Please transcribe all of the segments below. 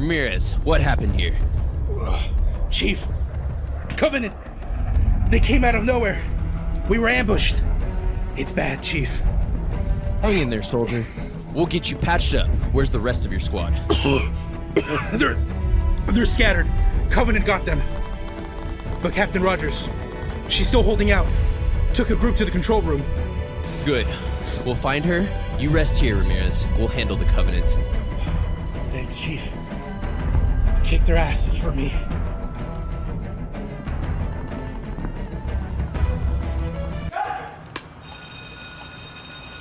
Ramirez, what happened here? Chief, Covenant, they came out of nowhere. We were ambushed. It's bad, Chief. Hang in there, soldier. We'll get you patched up. Where's the rest of your squad? They're scattered. Covenant got them. But Captain Rogers, she's still holding out. Took a group to the control room. Good. We'll find her. You rest here, Ramirez. We'll handle the Covenant. Thanks, Chief. Kick their asses for me.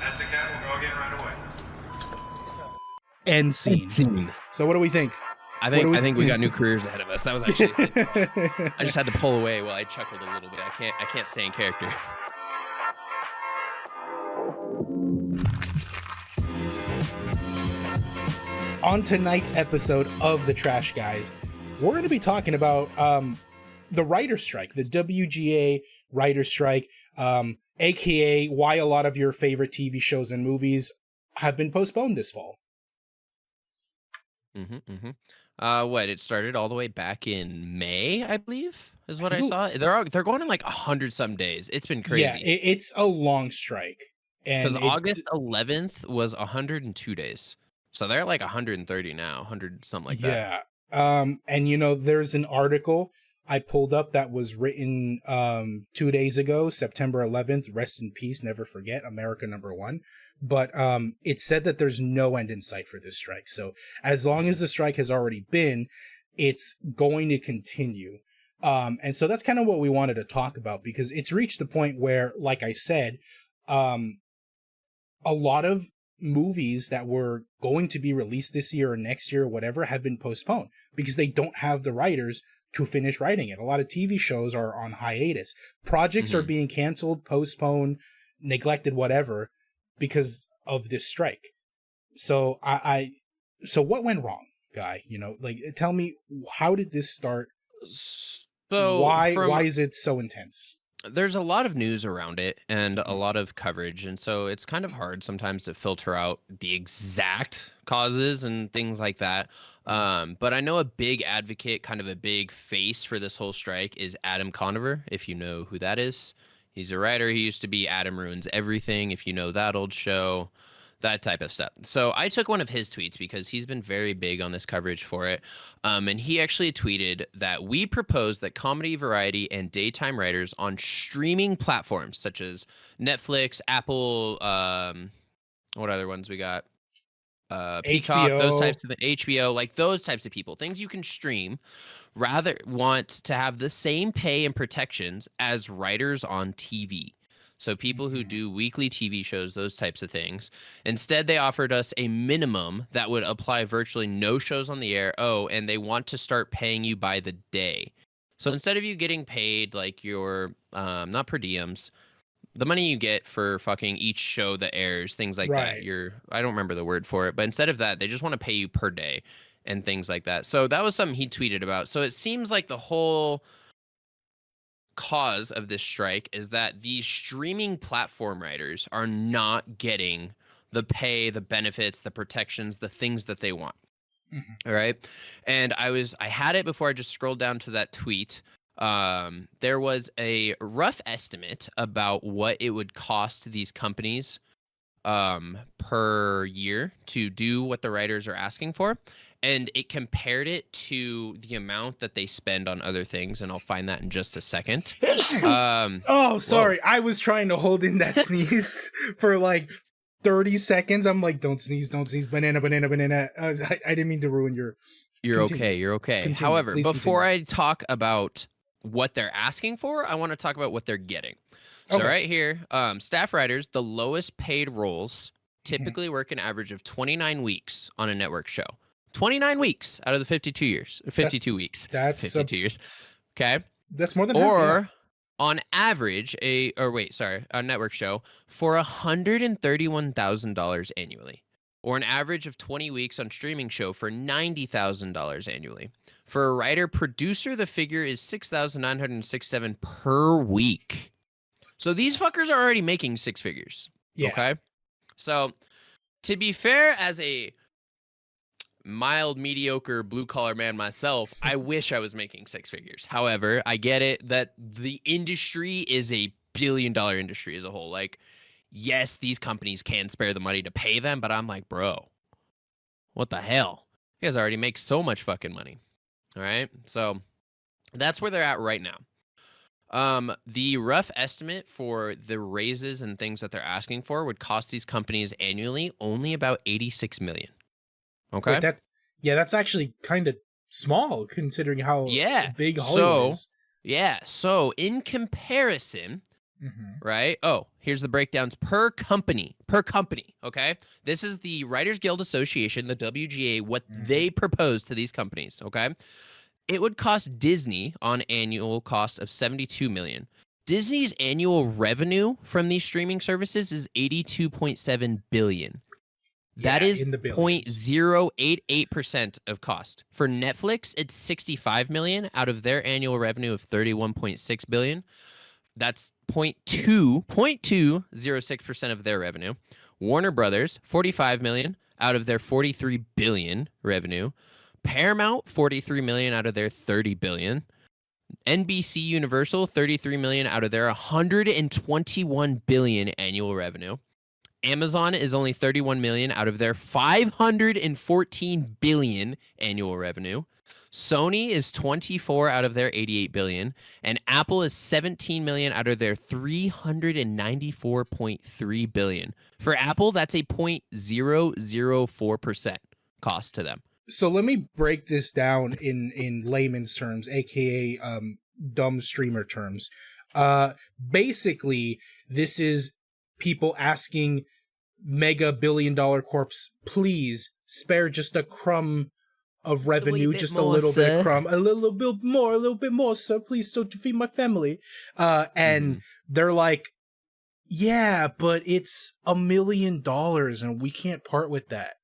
That's the cat. We'll go again right away. End scene. So what do we think? I think we got new careers ahead of us. That was actually I just had to pull away while I chuckled a little bit. I can't stay in character. On tonight's episode of The Trash Guys, we're going to be talking about the writer's strike, the WGA writer's strike, aka why a lot of your favorite TV shows and movies have been postponed this fall. What, it started all the way back in May, I believe, is what I saw. They're going in like 100-some days. It's been crazy. Yeah, it's a long strike. Because August 11th was 102 days. So they're like 130 now, 100 something like that. Yeah. And you know, there's an article I pulled up that was written 2 days ago, September 11th. Rest in peace, never forget, America #1. But it said that there's no end in sight for this strike. So as long as the strike has already been, it's going to continue. And so that's kind of what we wanted to talk about, because it's reached the point where, like I said, a lot of movies that were going to be released this year or next year or whatever have been postponed because they don't have the writers to finish writing it. A lot of TV shows are on hiatus. Projects are being canceled, postponed, neglected, whatever, because of this strike. So so what went wrong, Guy? You know, like, tell me, how did this start? So why is it so intense? There's a lot of news around it and a lot of coverage, and so it's kind of hard sometimes to filter out the exact causes and things like that. But I know a big advocate, kind of a big face for this whole strike is Adam Conover, if you know who that is. He's a writer. He used to be Adam Ruins Everything, if you know that old show, that type of stuff. So I took one of his tweets because he's been very big on this coverage for it. And he actually tweeted that we propose that comedy, variety, and daytime writers on streaming platforms such as Netflix, Apple, what other ones we got? Peacock, HBO. those types of HBO, like those types of people, things you can stream, rather want to have the same pay and protections as writers on TV. So people who do weekly TV shows, those types of things. Instead, they offered us a minimum that would apply virtually no shows on the air. Oh, and they want to start paying you by the day. So instead of you getting paid like your, not per diems, the money you get for fucking each show that airs, things like that. I don't remember the word for it, but instead of that, they just want to pay you per day and things like that. So that was something he tweeted about. So it seems like the whole cause of this strike is that these streaming platform writers are not getting the pay, the benefits, the protections, the things that they want. All right. And I had it before I just scrolled down to that tweet. There was a rough estimate about what it would cost these companies per year to do what the writers are asking for. And it compared it to the amount that they spend on other things, and I'll find that in just a second. Oh, sorry. Whoa. I was trying to hold in that sneeze for like 30 seconds. I'm like, don't sneeze. Banana. I didn't mean to ruin your... You're okay. Continue. However, before I talk about what they're asking for, I want to talk about what they're getting. So right here, staff writers, the lowest paid roles typically work an average of 29 weeks on a network show. 29 weeks out of the 52 years. 52 weeks. That's 52 years. Okay. That's more than or half, on average, a network show for $131,000 annually. Or an average of 20 weeks on streaming show for $90,000 annually. For a writer producer, the figure is $6,967 per week. So these fuckers are already making six figures. Yeah. Okay. So to be fair, as a mild mediocre blue collar man myself, I wish I was making six figures. However, I get it that the industry is a billion-dollar industry as a whole. Like, yes, these companies can spare the money to pay them, but I'm like, bro, what the hell? You guys already make so much fucking money. All right. So that's where they're at right now. The rough estimate for the raises and things that they're asking for would cost these companies annually only about 86 million. Okay. Wait, that's actually kind of small considering how Yeah. big Hollywood is. Yeah. So in comparison, Mm-hmm. right? Oh, here's the breakdowns per company. Per company. Okay. This is the Writers Guild Association, the WGA, what they propose to these companies. Okay. It would cost Disney on annual cost of 72 million. Disney's annual revenue from these streaming services is 82.7 billion. That Yeah, is in the billions. 0.088% of cost. For Netflix, it's 65 million out of their annual revenue of 31.6 billion. That's 0.206% of their revenue. Warner Brothers, 45 million out of their 43 billion revenue. Paramount, 43 million out of their 30 billion. NBC Universal, 33 million out of their 121 billion annual revenue. Amazon is only 31 million out of their 514 billion annual revenue. Sony is 24 out of their 88 billion, and Apple is 17 million out of their 394.3 billion. For Apple, that's a 0.004% cost to them. So let me break this down in layman's terms, aka dumb streamer terms. Basically, this is people asking mega billion-dollar corps, please spare just a crumb of revenue, just a little bit of crumb, a little bit more, sir, please, so to feed my family. And they're like, yeah, but it's $1 million and we can't part with that.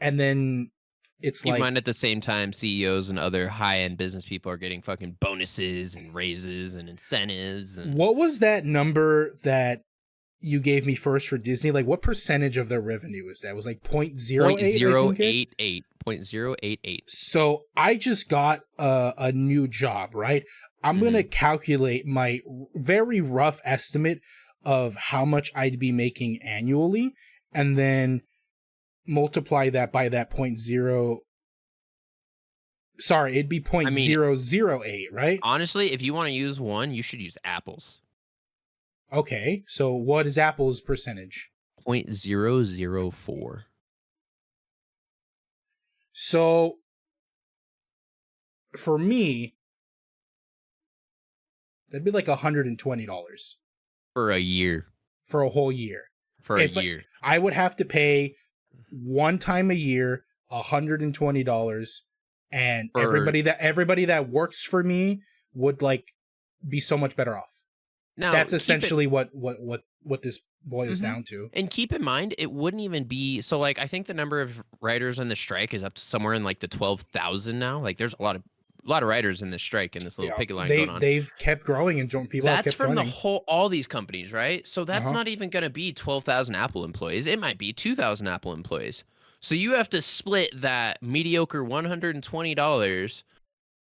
And then it's Keep in like, mind at the same time, CEOs and other high-end business people are getting fucking bonuses and raises and incentives. And what was that number that you gave me first for Disney? Like, what percentage of their revenue is that? It was like 0.08? 0.088. 0.088. So I just got a new job, right? I'm going to calculate my very rough estimate of how much I'd be making annually and then multiply that by that 0.0. Sorry, it'd be 0.008, right? Honestly, if you want to use one, you should use Apple's. Okay, so what is Apple's percentage? 0.004. So for me, that'd be like $120 For a year. for a whole year. For a year. I would have to pay one time a year $120, and everybody that works for me would like be so much better off. Now, that's essentially what this boils down to. And keep in mind, it wouldn't even be so. Like, I think the number of writers on the strike is up to somewhere in like the 12,000 now. Like, there's a lot of writers in this strike in this little picket line going on. They've kept growing and people. That's kept from running. all these companies, right? So that's not even going to be 12,000 Apple employees. It might be 2,000 Apple employees. So you have to split that mediocre $120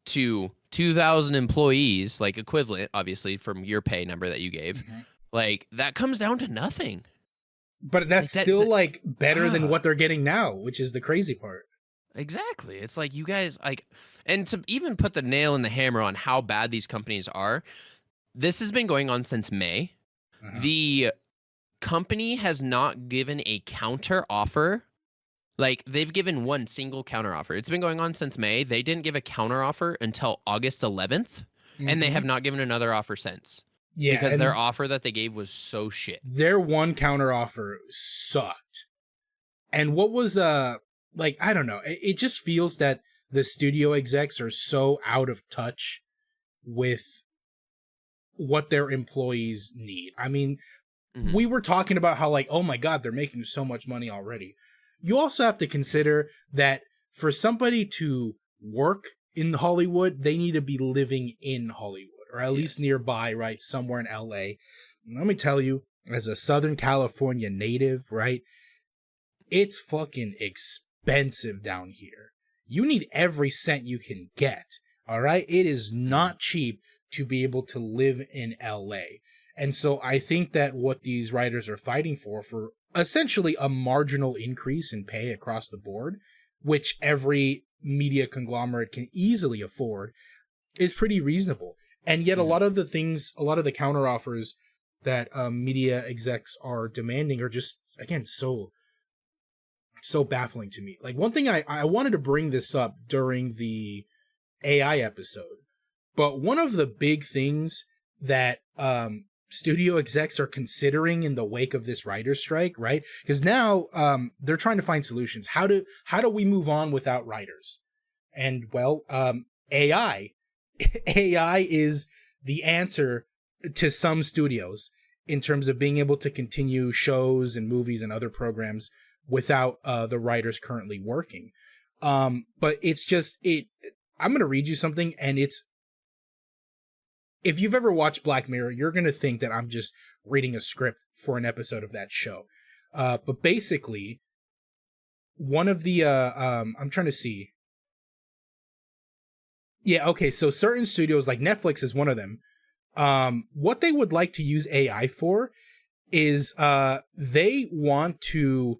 to 2,000 employees, like equivalent, obviously, from your pay number that you gave. Like, that comes down to nothing. But that's still like better than what they're getting now, which is the crazy part. Exactly. It's like, you guys, like, and to even put the nail in the hammer on how bad these companies are, this has been going on since May. The company has not given a counter offer. Like, they've given one single counter offer. It's been going on since May. They didn't give a counter offer until August 11th, and they have not given another offer since. Yeah, because their offer that they gave was so shit. Their one counter offer sucked. And what was like, I don't know. It just feels that the studio execs are so out of touch with what their employees need. I mean, we were talking about how like, oh my God, they're making so much money already. You also have to consider that for somebody to work in Hollywood, they need to be living in Hollywood, or at least nearby, right? Somewhere in LA. Let me tell you, as a Southern California native, right? It's fucking expensive down here. You need every cent you can get. All right? It is not cheap to be able to live in LA. And so I think that what these writers are fighting for essentially a marginal increase in pay across the board, which every media conglomerate can easily afford, is pretty reasonable. And yet a lot of the counteroffers that media execs are demanding are just, again, so baffling to me. Like, one thing I wanted to bring this up during the AI episode, but one of the big things that studio execs are considering in the wake of this writer's strike, right? Because now they're trying to find solutions. How do we move on without writers? And well, AI is the answer to some studios in terms of being able to continue shows and movies and other programs without the writers currently working. But it's just I'm going to read you something, and if you've ever watched Black Mirror, you're going to think that I'm just reading a script for an episode of that show. But basically, one of the I'm trying to see. Yeah, okay, so certain studios, like Netflix is one of them, what they would like to use AI for is they want to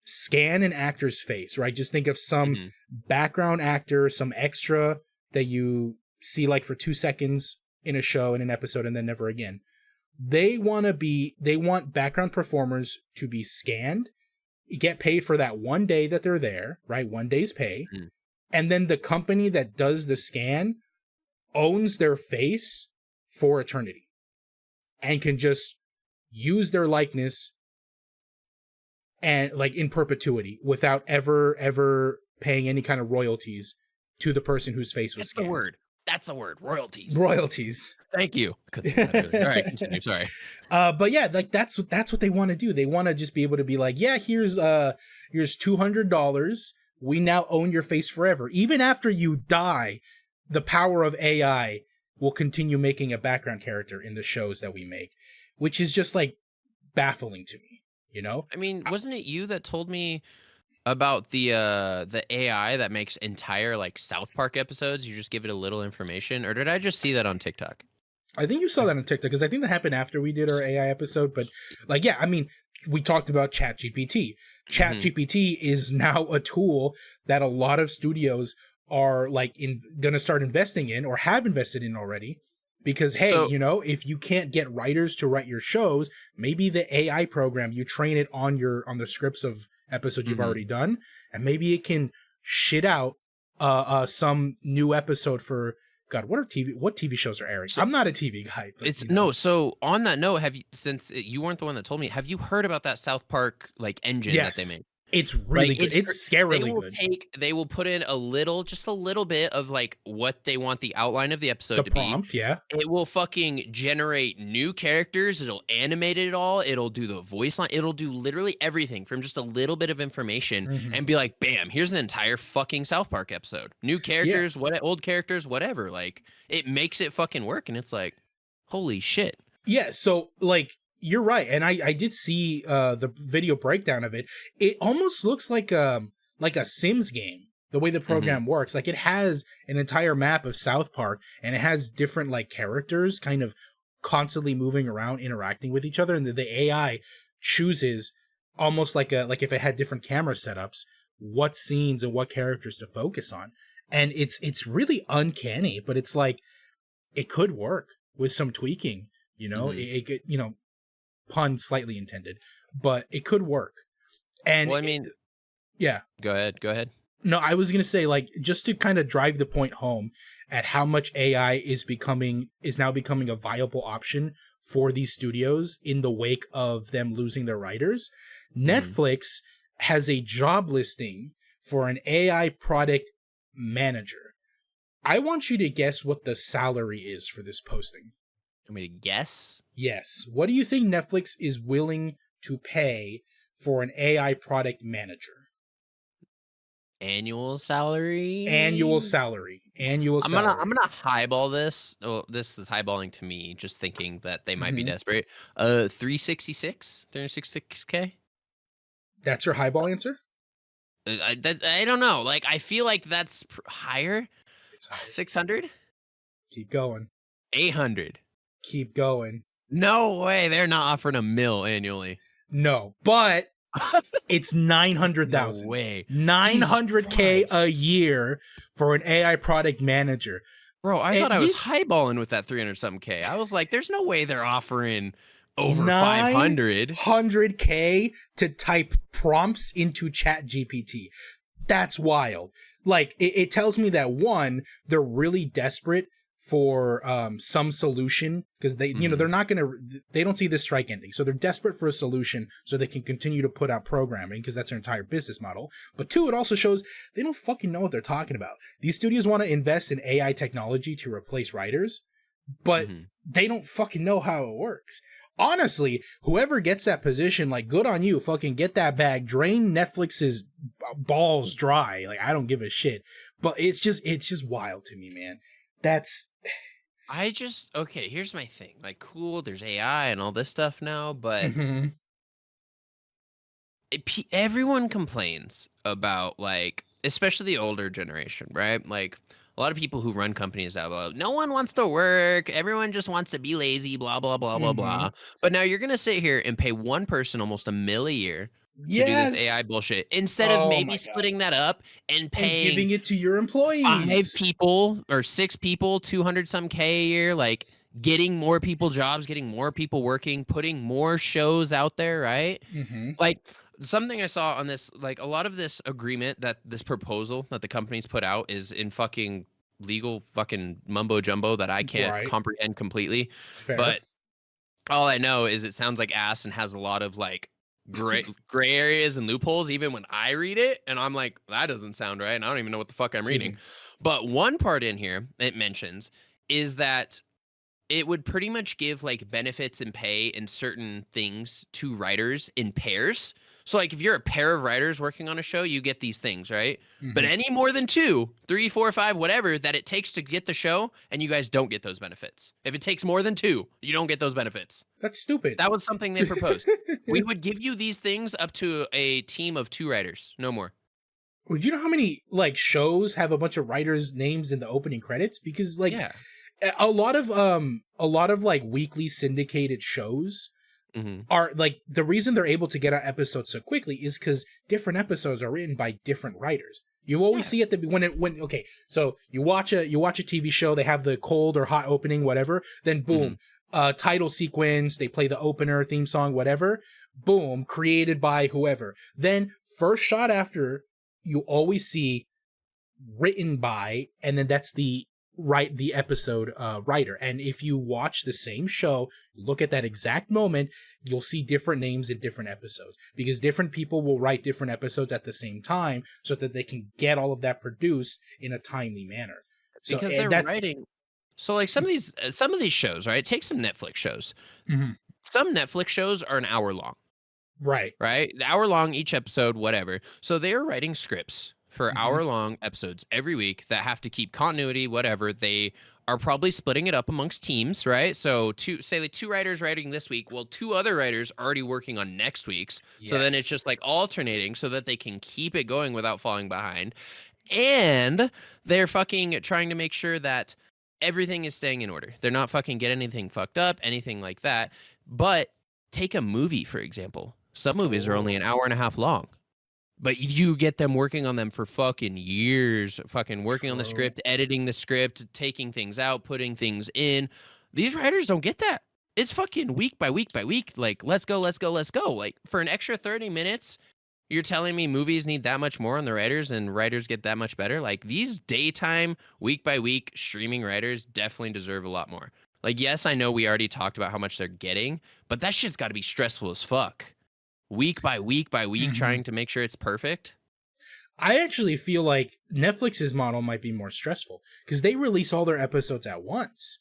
scan an actor's face, right? Just think of some background actor, some extra that you see like for 2 seconds in a show, in an episode, and then never again. They want background performers to be scanned, get paid for that one day that they're there, right? 1 day's pay. And then the company that does the scan owns their face for eternity and can just use their likeness and like in perpetuity without ever paying any kind of royalties to the person whose face was scanned. That's the word. Royalties. Thank you. All right, continue. Sorry. But yeah, like that's what they want to do. They want to just be able to be like, yeah, here's $200. We now own your face forever. Even after you die, the power of AI will continue making a background character in the shows that we make, which is just like baffling to me, you know? I mean, wasn't it you that told me about the AI that makes entire like South Park episodes? You just give it a little information, or did I just see that on TikTok? I think you saw that on TikTok, because I think that happened after we did our AI episode. But like, yeah, I mean, we talked about ChatGPT. ChatGPT is now a tool that a lot of studios are like gonna start investing in, or have invested in already, because hey, if you can't get writers to write your shows, maybe the AI program, you train it on the scripts of episodes you've already done, and maybe it can shit out some new episode for God. What TV shows are airing? I'm not a TV guy. But, So on that note, since you weren't the one that told me, have you heard about that South Park like engine that they made? It's really good. It's scarily good. They will put in just a little bit of like what they want the outline of the episode to prompt, be. Yeah. It will fucking generate new characters. It'll animate it all. It'll do the voice line. It'll do literally everything from just a little bit of information and be like, bam, here's an entire fucking South Park episode. New characters, old characters, whatever. Like, it makes it fucking work. And it's like, holy shit. Yeah. So like, you're right, and I did see the video breakdown of it. It almost looks like a Sims game, the way the program works. Like, it has an entire map of South Park, and it has different like characters kind of constantly moving around, interacting with each other, and the AI chooses almost like if it had different camera setups, what scenes and what characters to focus on. And it's really uncanny, but it's like it could work with some tweaking, it could, pun slightly intended, but it could work. And well, I mean, yeah. Go ahead. No, I was going to say, like, just to kind of drive the point home at how much AI is now becoming a viable option for these studios in the wake of them losing their writers. Netflix has a job listing for an AI product manager. I want you to guess what the salary is for this posting. Want me to guess? Yes. What do you think Netflix is willing to pay for an AI product manager? Annual salary. I'm gonna highball this. Oh, this is highballing to me, just thinking that they might be desperate. 366K. That's your highball answer? I don't know. Like, I feel like that's higher. It's higher. 600? Keep going. 800. Keep going. No way. They're not offering a mil annually. No, but it's No 900,000. way. 900K Jesus a year for an AI product manager. Bro, I And thought I was highballing with that 300 something K. I was like, there's no way they're offering over 500. 900K to type prompts into Chat GPT. That's wild. Like, it tells me that, one, they're really desperate for some solution, because they, you know, they're not going to, they don't see this strike ending. So they're desperate for a solution so they can continue to put out programming, because that's their entire business model. But two, it also shows they don't fucking know what they're talking about. These studios want to invest in AI technology to replace writers, but they don't fucking know how it works. Honestly, whoever gets that position, like, good on you. Fucking get that bag. Drain Netflix's balls dry. Like, I don't give a shit. But it's just wild to me, man. That's... Okay, here's my thing. Like, cool, there's AI and all this stuff now, but everyone complains about, like, especially the older generation, right? Like, a lot of people who run companies out about, no one wants to work, everyone just wants to be lazy, blah, blah, blah, blah, blah. But now you're going to sit here and pay one person almost $1 million a year to do this AI bullshit, instead of maybe splitting that up and paying and giving it to your employees. 5 people or 6 people, 200 some K a year, like getting more people jobs, getting more people working, putting more shows out there, right? Like, something I saw on this, like, a lot of this agreement, that this proposal that the companies put out is in fucking legal fucking mumbo jumbo that I can't comprehend completely. Fair. But all I know is it sounds like ass and has a lot of, like, gray areas and loopholes even when I read it, and I'm like, that doesn't sound right, and I don't even know what the fuck I'm reading. But one part in here it mentions is that it would pretty much give, like, benefits and pay and certain things to writers in pairs. So, like, if you're a pair of writers working on a show, you get these things, right? But any more than 2, 3, 4, 5, whatever that it takes to get the show, and you guys don't get those benefits. If it takes more than 2, you don't get those benefits. That's stupid. That was something they proposed. We would give you these things up to a team of 2 writers, no more. Do you know how many, like, shows have a bunch of writers' names in the opening credits? Because, like, a lot of like weekly syndicated shows are, like, the reason they're able to get out episodes so quickly is because different episodes are written by different writers. You always see at the okay, so you watch a TV show, they have the cold or hot opening, whatever, then boom, title sequence, they play the opener, theme song, whatever, boom, created by whoever. Then first shot after, you always see written by, and then that's the episode writer. And if you watch the same show, look at that exact moment, you'll see different names in different episodes, because different people will write different episodes at the same time so that they can get all of that produced in a timely manner. So, because they're writing. So, like, some of these shows, right? Take some Netflix shows. Some Netflix shows are an hour long. Right? The hour long each episode, whatever. So they're writing scripts for hour-long episodes every week that have to keep continuity, whatever. They are probably splitting it up amongst teams, right? So two writers writing this week, well, 2 other writers already working on next week's. So then it's just, like, alternating so that they can keep it going without falling behind. And they're fucking trying to make sure that everything is staying in order. They're not fucking getting anything fucked up, anything like that. But take a movie, for example. Some movies are only an hour and a half long. But you get them working on them for fucking years, fucking working on the script, editing the script, taking things out, putting things in. These writers don't get that. It's fucking week by week by week. Like, let's go, let's go, let's go. Like, for an extra 30 minutes, you're telling me movies need that much more on the writers and writers get that much better? Like, these daytime, week by week streaming writers definitely deserve a lot more. Like, yes, I know we already talked about how much they're getting, but that shit's got to be stressful as fuck. Week by week by week, trying to make sure it's perfect. I actually feel like Netflix's model might be more stressful because they release all their episodes at once.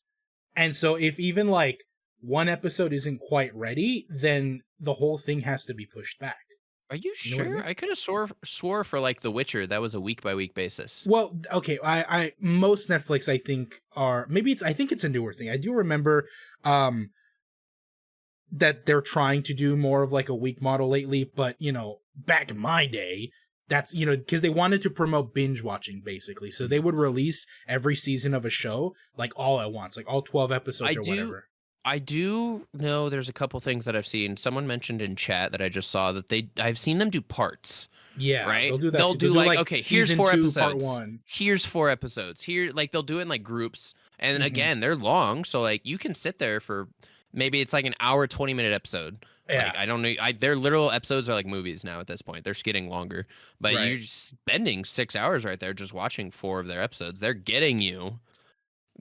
And so if even, like, one episode isn't quite ready, then the whole thing has to be pushed back. Are you sure? I could have swore for, like, The Witcher, that was a week by week basis. Well, okay, I most Netflix, I think, are, I think it's a newer thing. I do remember that they're trying to do more of, like, a week model lately, but, you know, back in my day, That's, because they wanted to promote binge watching, basically. So they would release every season of a show, like, all at once, like all 12 I episodes or do whatever. I do know there's a couple things that I've seen. Someone mentioned in chat that I just saw that I've seen them do parts, Yeah, right? they'll do that They'll too. They'll do do like, like okay, here's season 4 2, part episodes. 1. Here's 4 episodes. Here, like they'll do it in like groups. And Mhm. again, they're long, so like you can sit there for maybe it's like an hour 20-minute episode. Yeah. Like I don't know, their literal episodes are like movies now at this point. They're just getting longer. But Right. you're spending 6 hours right there just watching 4 of their episodes. They're getting you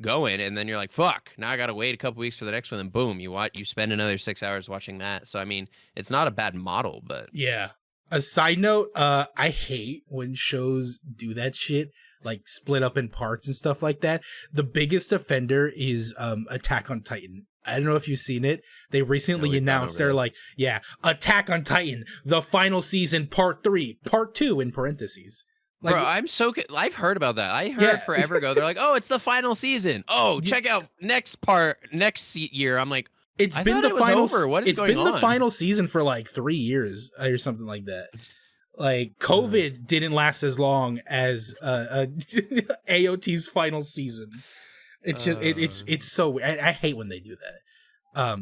going, and then you're like, fuck, now I gotta wait a couple weeks for the next one, and boom, you spend another 6 hours watching that. So I mean, it's not a bad model, but Yeah. A side note, I hate when shows do that shit, like split up in parts and stuff like that. The biggest offender is Attack on Titan. I don't know if you've seen it. They recently we've gone announced over they're this. like, yeah, Attack on Titan, the final season, part 3, part 2 in parentheses. Like, bro, I've heard about that. I heard Yeah. forever ago. They're like, oh, it's the final season. Oh, Yeah. check out next year. I'm like, it's I been thought the it was final. over. What is It's going been the on? final season for like 3 years or something like that. Like COVID didn't last as long as AOT's final season. It's just it's so weird. I hate when they do that.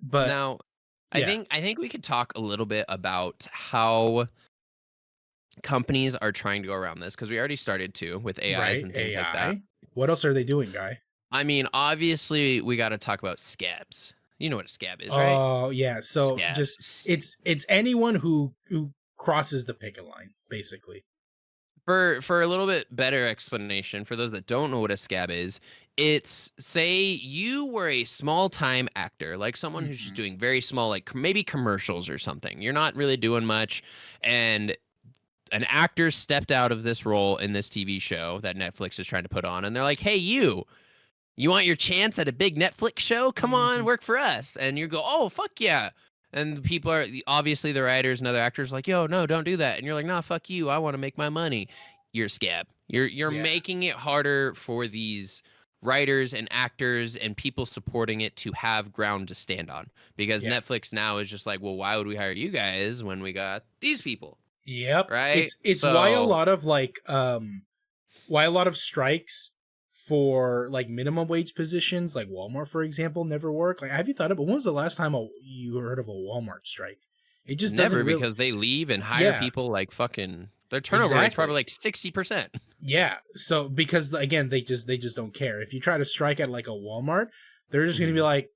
But now, yeah. I think we could talk a little bit about how companies are trying to go around this, because we already started to with AIs right, and things AI. like that. What else are they doing, Guy? I mean, obviously, we got to talk about scabs. You know what a scab is, right? Oh yeah. So just Scabs. it's anyone who crosses the picket line, basically. For a little bit better explanation, for those that don't know what a scab is, it's, say you were a small time actor, like someone who's just doing very small, like maybe commercials or something. You're not really doing much, and an actor stepped out of this role in this TV show that Netflix is trying to put on, and they're like, hey, you want your chance at a big Netflix show? Come on, work for us. And you go, oh, fuck yeah. And the people are, obviously the writers and other actors, like, yo, no, don't do that. And you're like, nah, fuck you. I want to make my money. You're a scab. You're Yeah. making it harder for these writers and actors and people supporting it to have ground to stand on. Because Yeah. Netflix now is just like, well, why would we hire you guys when we got these people? Yep. Right? It's why a lot of strikes for like minimum wage positions, like Walmart, for example, never work. Like, have you thought about when was the last time you heard of a Walmart strike? It just never, doesn't really... because they leave and hire people like fucking, their turnover rate's probably like 60%. Yeah. So because again, they just don't care. If you try to strike at like a Walmart, they're just gonna be like,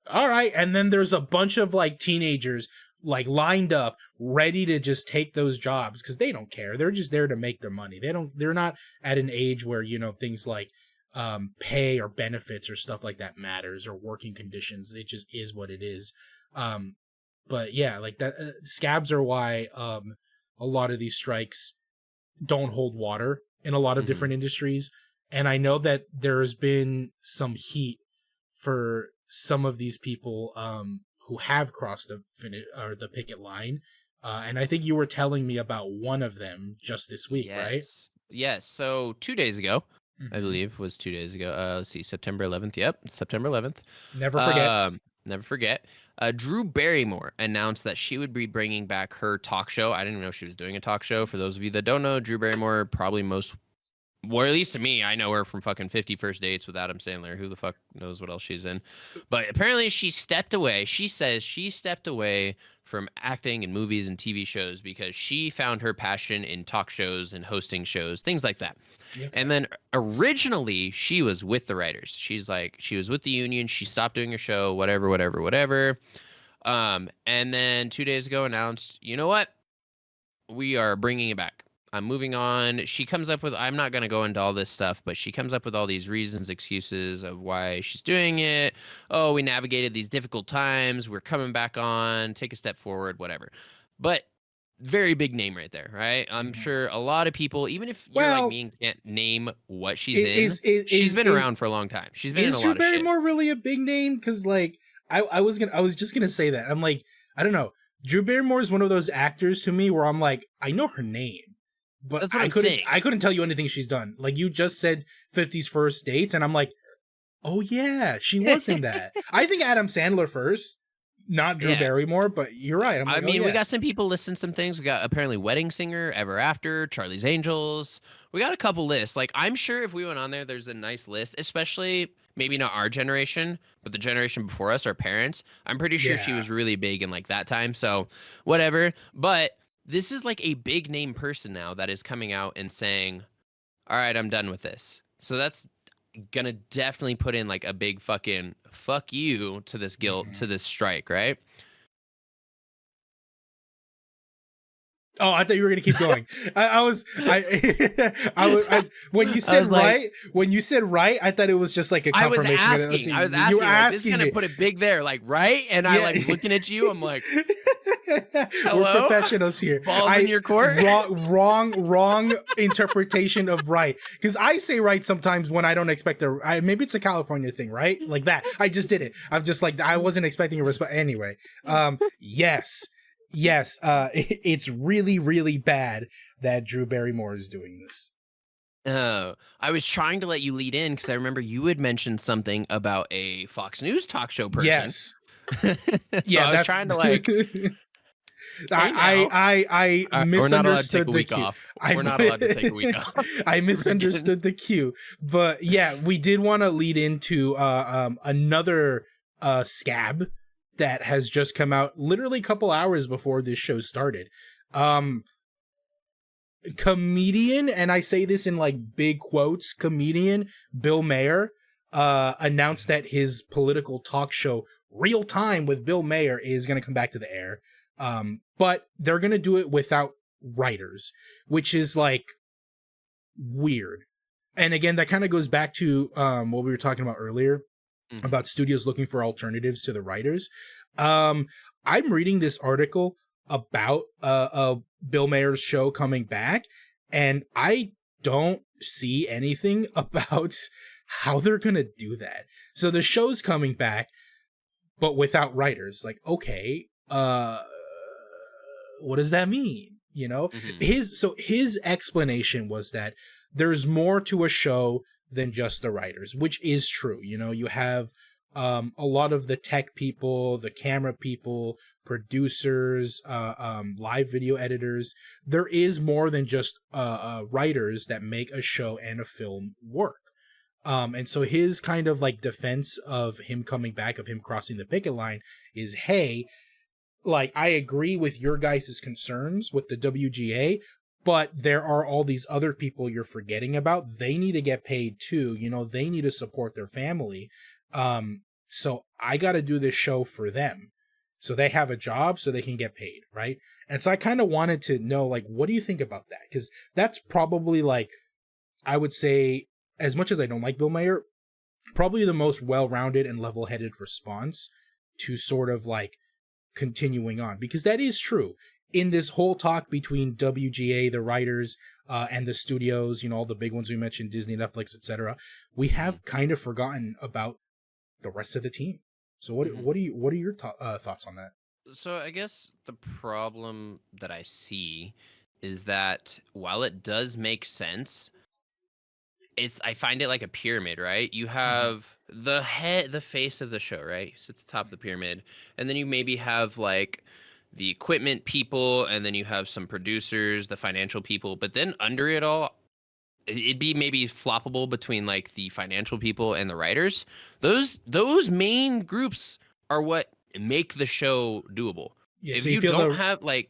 all right. And then there's a bunch of like teenagers like lined up ready to just take those jobs because they don't care. They're just there to make their money. They're not at an age where, things like pay or benefits or stuff like that matters, or working conditions. It just is what it is. But yeah, like that, scabs are why a lot of these strikes don't hold water in a lot of different industries. And I know that there's been some heat for some of these people who have crossed the picket line. And I think you were telling me about one of them just this week, right? Yes. So 2 days ago, I believe was 2 days ago. Let's see, September 11th. Yep, September 11th. Never forget. Never forget. Drew Barrymore announced that she would be bringing back her talk show. I didn't even know she was doing a talk show. For those of you that don't know, Drew Barrymore, probably or at least to me, I know her from fucking 50 First Dates with Adam Sandler. Who the fuck knows what else she's in? But apparently she stepped away. She says she stepped away from acting in movies and TV shows because she found her passion in talk shows and hosting shows, things like that. Yep. And then originally she was with the writers. She was with the union. She stopped doing her show, whatever. And then 2 days ago announced, you know what? We are bringing it back. I'm moving on. She comes up with, I'm not going to go into all this stuff, but she comes up with all these reasons, excuses of why she's doing it. Oh, we navigated these difficult times. We're coming back on, take a step forward, whatever. But very big name right there, right? I'm sure a lot of people, even if you're like me and can't name what she's in, she's been around for a long time. She's been in a lot of shit. Is Drew Barrymore really a big name? Because like, I was just gonna say that. I'm like, I don't know. Drew Barrymore is one of those actors to me where I'm like, I know her name, but I couldn't tell you anything she's done. Like, you just said 50's First Dates, and I'm like, oh yeah, she was in that. I think Adam Sandler first. not Drew Yeah. Barrymore, but you're right. I'm I like, mean, oh, we yeah. got some people listing some things. We got apparently Wedding Singer, Ever After, Charlie's Angels. We got a couple lists. Like, I'm sure if we went on there, there's a nice list, especially maybe not our generation, but the generation before us, our parents. I'm pretty sure she Yeah. was really big in like that time. So, whatever. But this is like a big name person now that is coming out and saying, all right, I'm done with this. So that's gonna definitely put in like a big fucking fuck you to this guilt, Mhm. to this strike, right? Oh, I thought you were gonna keep going. I was, when you said was like- right, I thought it was just like a I was confirmation. asking. You were Like, this asking kind me. of put it big there, like right, and I Yeah. like looking at you. I'm like, We're Hello? professionals here. balls in your court. Wrong interpretation of right. Because I say right sometimes when I don't expect maybe it's a California thing, right? Like that. I just did it. I'm just like, I wasn't expecting a response. Anyway, yes. It's really, really bad that Drew Barrymore is doing this. Oh, I was trying to let you lead in because I remember you had mentioned something about a Fox News talk show person. Yes. So I was trying to like. I We're not allowed to take misunderstood a the week cue. off. We're not allowed to take a week off. I misunderstood the cue, but yeah, we did want to lead into another scab that has just come out literally a couple hours before this show started. Comedian, and I say this in like big quotes, comedian Bill Maher announced that his political talk show Real Time with Bill Maher is going to come back to the air. But they're going to do it without writers, which is like weird. And again, that kind of goes back to what we were talking about earlier about studios looking for alternatives to the writers. I'm reading this article about Bill Maher's show coming back, and I don't see anything about how they're going to do that. So the show's coming back, but without writers. Like, okay, what does that mean? You know, his explanation was that there's more to a show than just the writers, which is true. You know, you have a lot of the tech people, the camera people, producers, live video editors. There is more than just writers that make a show and a film work. And so his kind of like defense of him coming back, of him crossing the picket line, is, hey, like, I agree with your guys' concerns with the WGA, but there are all these other people you're forgetting about. They need to get paid too. You know, they need to support their family. So I got to do this show for them. So they have a job so they can get paid, right? And so I kind of wanted to know, like, what do you think about that? Because that's probably, like, I would say, as much as I don't like Bill Maher, probably the most well-rounded and level-headed response to sort of, like, continuing on. Because that is true. In this whole talk between WGA, the writers, and the studios, you know, all the big ones we mentioned, Disney, Netflix, etc., we have kind of forgotten about the rest of the team. So what are your thoughts on that? So I guess the problem that I see is that while it does make sense, I find it like a pyramid, right? You have the face of the show, right? Sits at the top of the pyramid, and then you maybe have like the equipment people, and then you have some producers, the financial people, but then under it all, it'd be maybe floppable between like the financial people and the writers. Those main groups are what make the show doable. Yeah, If so you feel don't have like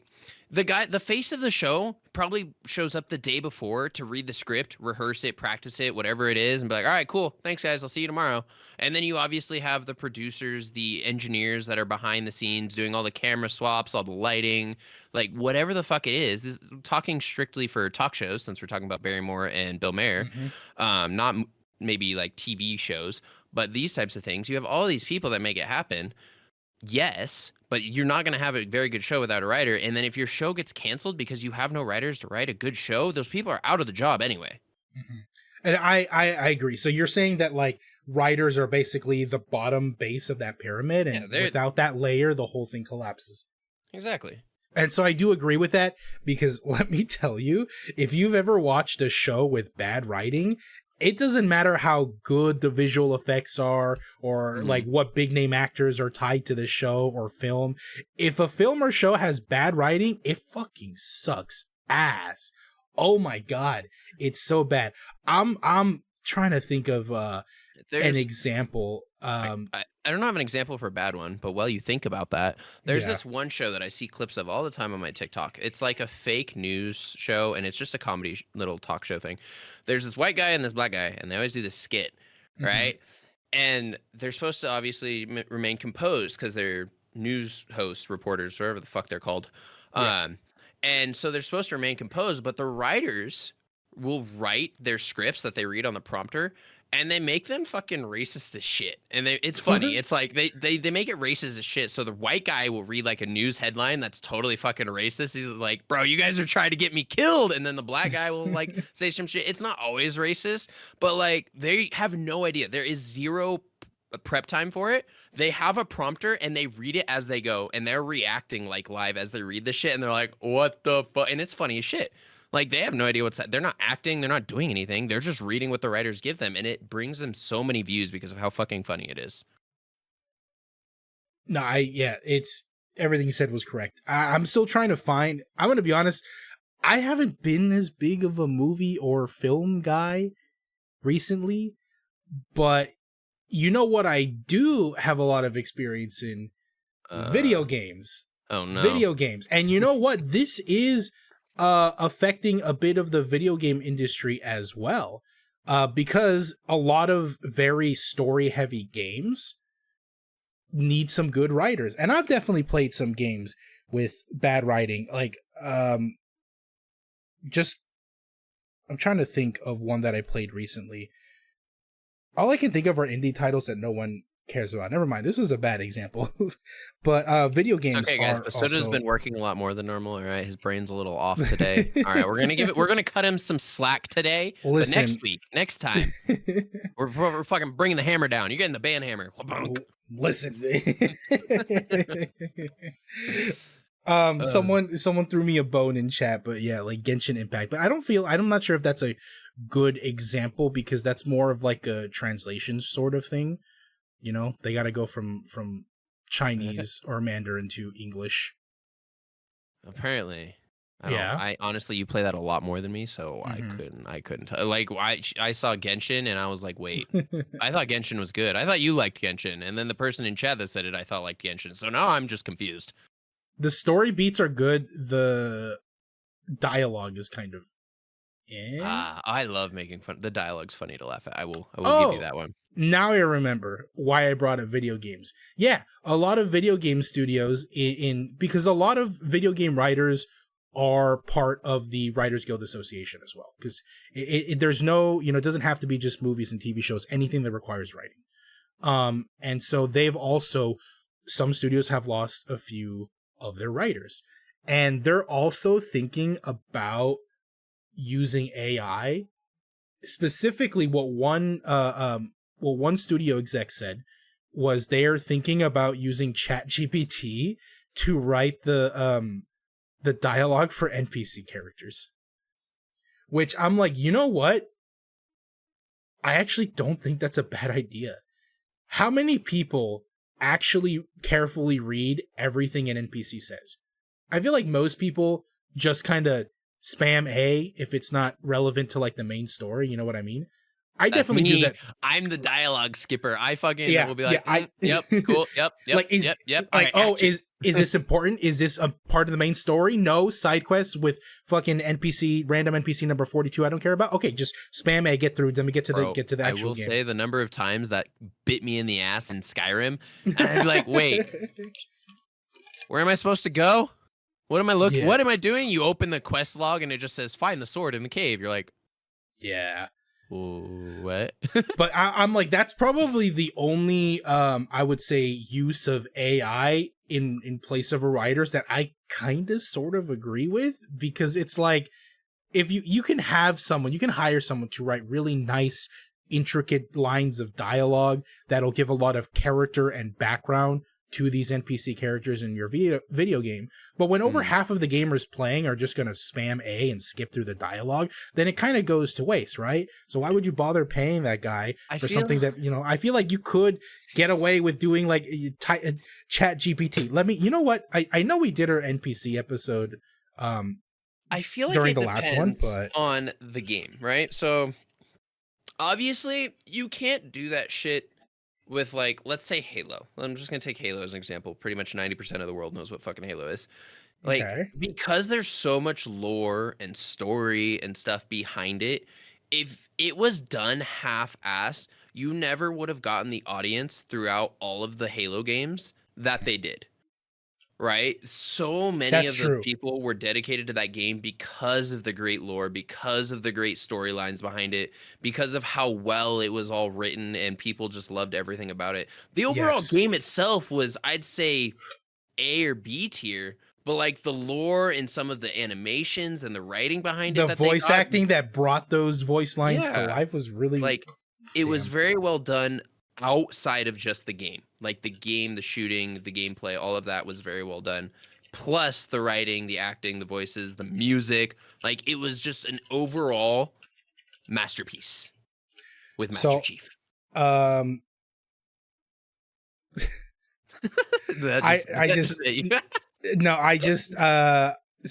the face of the show probably shows up the day before to read the script, rehearse it, practice it, whatever it is, and be like, all right, cool. Thanks, guys. I'll see you tomorrow. And then you obviously have the producers, the engineers that are behind the scenes doing all the camera swaps, all the lighting, like whatever the fuck it is. This talking strictly for talk shows, since we're talking about Barrymore and Bill Maher, not maybe like TV shows, but these types of things. You have all these people that make it happen. Yes, but you're not going to have a very good show without a writer. And then if your show gets canceled because you have no writers to write a good show, those people are out of the job anyway. And I agree. So you're saying that like writers are basically the bottom base of that pyramid, and without that layer, the whole thing collapses. Exactly. And so I do agree with that, because let me tell you, if you've ever watched a show with bad writing, it doesn't matter how good the visual effects are or like what big name actors are tied to the show or film. If a film or show has bad writing, it fucking sucks ass. Oh my god, it's so bad. I'm trying to think of an example. I don't have an example for a bad one, but while you think about that, there's this one show that I see clips of all the time on my TikTok. It's like a fake news show, and it's just a comedy little talk show thing. There's this white guy and this black guy, and they always do this skit, right? And they're supposed to obviously remain composed because they're news hosts, reporters, whatever the fuck they're called. Yeah. And so they're supposed to remain composed, but the writers will write their scripts that they read on the prompter, and they make them fucking racist as shit. And it's funny. It's like they make it racist as shit. So the white guy will read like a news headline that's totally fucking racist. He's like, bro, you guys are trying to get me killed. And then the black guy will like say some shit. It's not always racist, but like they have no idea. There is zero prep time for it. They have a prompter and they read it as they go, and they're reacting like live as they read the shit, and they're like, what the fuck? And it's funny as shit. Like, they have no idea they're not acting, they're not doing anything, they're just reading what the writers give them, and it brings them so many views because of how fucking funny it is. No, it's everything you said was correct. I'm still trying to find. I'm gonna be honest. I haven't been as big of a movie or film guy recently, but you know what I do have a lot of experience in? Video games. Oh no. Video games. And you know what? This is affecting a bit of the video game industry as well. Because a lot of very story-heavy games need some good writers. And I've definitely played some games with bad writing. Like, I'm trying to think of one that I played recently. All I can think of are indie titles that no one cares about. Never mind, this was a bad example. But video games. It's okay, guys. But Soda's been working a lot more than normal. All right, his brain's a little off today. All right, we're gonna cut him some slack today. Listen, but next week, next time, we're fucking bringing the hammer down. You're getting the band hammer. Listen. Someone threw me a bone in chat, but yeah, like Genshin Impact. But I'm not sure if that's a good example, because that's more of like a translation sort of thing. You know, they got to go from Chinese or Mandarin to English. Apparently. I honestly, you play that a lot more than me, so I couldn't tell. Like, I saw Genshin and I was like, wait, I thought Genshin was good. I thought you liked Genshin, and then the person in chat that said it, I thought liked Genshin. So now I'm just confused. The story beats are good. The dialogue is kind of I love making fun. The dialogue's funny to laugh at. I will give you that one. Now I remember why I brought up video games. Yeah, a lot of video game studios because a lot of video game writers are part of the Writers Guild Association as well. Because there's no, it doesn't have to be just movies and TV shows, anything that requires writing. And so some studios have lost a few of their writers. And they're also thinking about using AI. Specifically, what one studio exec said was they're thinking about using ChatGPT to write the dialogue for NPC characters. Which I'm like, you know what? I actually don't think that's a bad idea. How many people actually carefully read everything an NPC says? I feel like most people just kind of spam A if it's not relevant to like the main story, you know what I mean? I definitely do that. I'm the dialogue skipper. I fucking will be like, yep, cool, yep, like yep. Like, right, is this important? Is this a part of the main story? No, side quests with fucking random NPC number 42 I don't care about. Okay, just spam A, get through, then we get to the actual I will game. say the number of times that bit me in the ass in Skyrim, and I'd be like, wait, where am I supposed to go? What am I looking? Yeah. What am I doing? You open the quest log and it just says find the sword in the cave. You're like, yeah. What? But I'm like, that's probably the only I would say use of AI in place of writers that I kind of sort of agree with, because it's like, if you can hire someone to write really nice, intricate lines of dialogue that'll give a lot of character and background to these NPC characters in your video game. But when over half of the gamers playing are just going to spam A and skip through the dialogue, then it kind of goes to waste, right? So why would you bother paying that guy for something that, you know, I feel like you could get away with doing like Chat GPT. You know what? I know we did our NPC episode I feel like during it the last one, but on the game, right? So obviously you can't do that shit with, like, let's say Halo. I'm just gonna take Halo as an example. Pretty much 90% of the world knows what fucking Halo is. Like, because there's so much lore and story and stuff behind it, if it was done half-assed, you never would have gotten the audience throughout all of the Halo games that they did. Right? So many of the people were dedicated to that game because of the great lore, because of the great storylines behind it, because of how well it was all written, and people just loved everything about it. The overall game itself was, I'd say, A or B tier, but like the lore and some of the animations and the writing behind it, the voice acting that brought those voice lines to life was really like, it was very well done outside of just the game. Like the game, the shooting, the gameplay, all of that was very well done. Plus the writing, the acting, the voices, the music. Like, it was just an overall masterpiece with Master Chief. So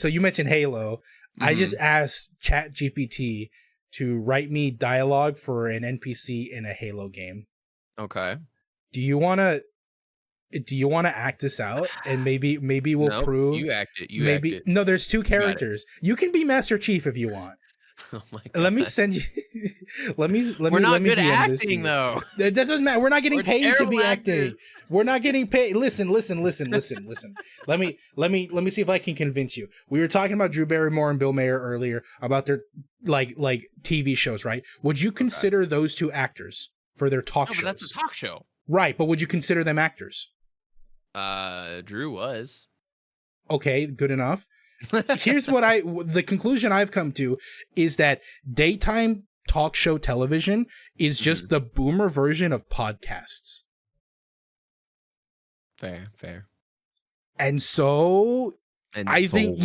you mentioned Halo. I just asked Chat GPT to write me dialogue for an NPC in a Halo game. Okay. Do you want to act this out, and maybe we'll prove you act it. No, there's two characters. You can be Master Chief if you want. Oh my God. Let me send you. We're not good at acting, though. That doesn't matter. We're not getting paid to be acting. We're not getting paid. Listen. Let me see if I can convince you. We were talking about Drew Barrymore and Bill Maher earlier about their like TV shows, right? Would you consider those two actors for their talk shows? That's a talk show, right? But would you consider them actors? Drew was. Okay, good enough. Here's what the conclusion I've come to is that daytime talk show television is just the boomer version of podcasts. Fair. And so I think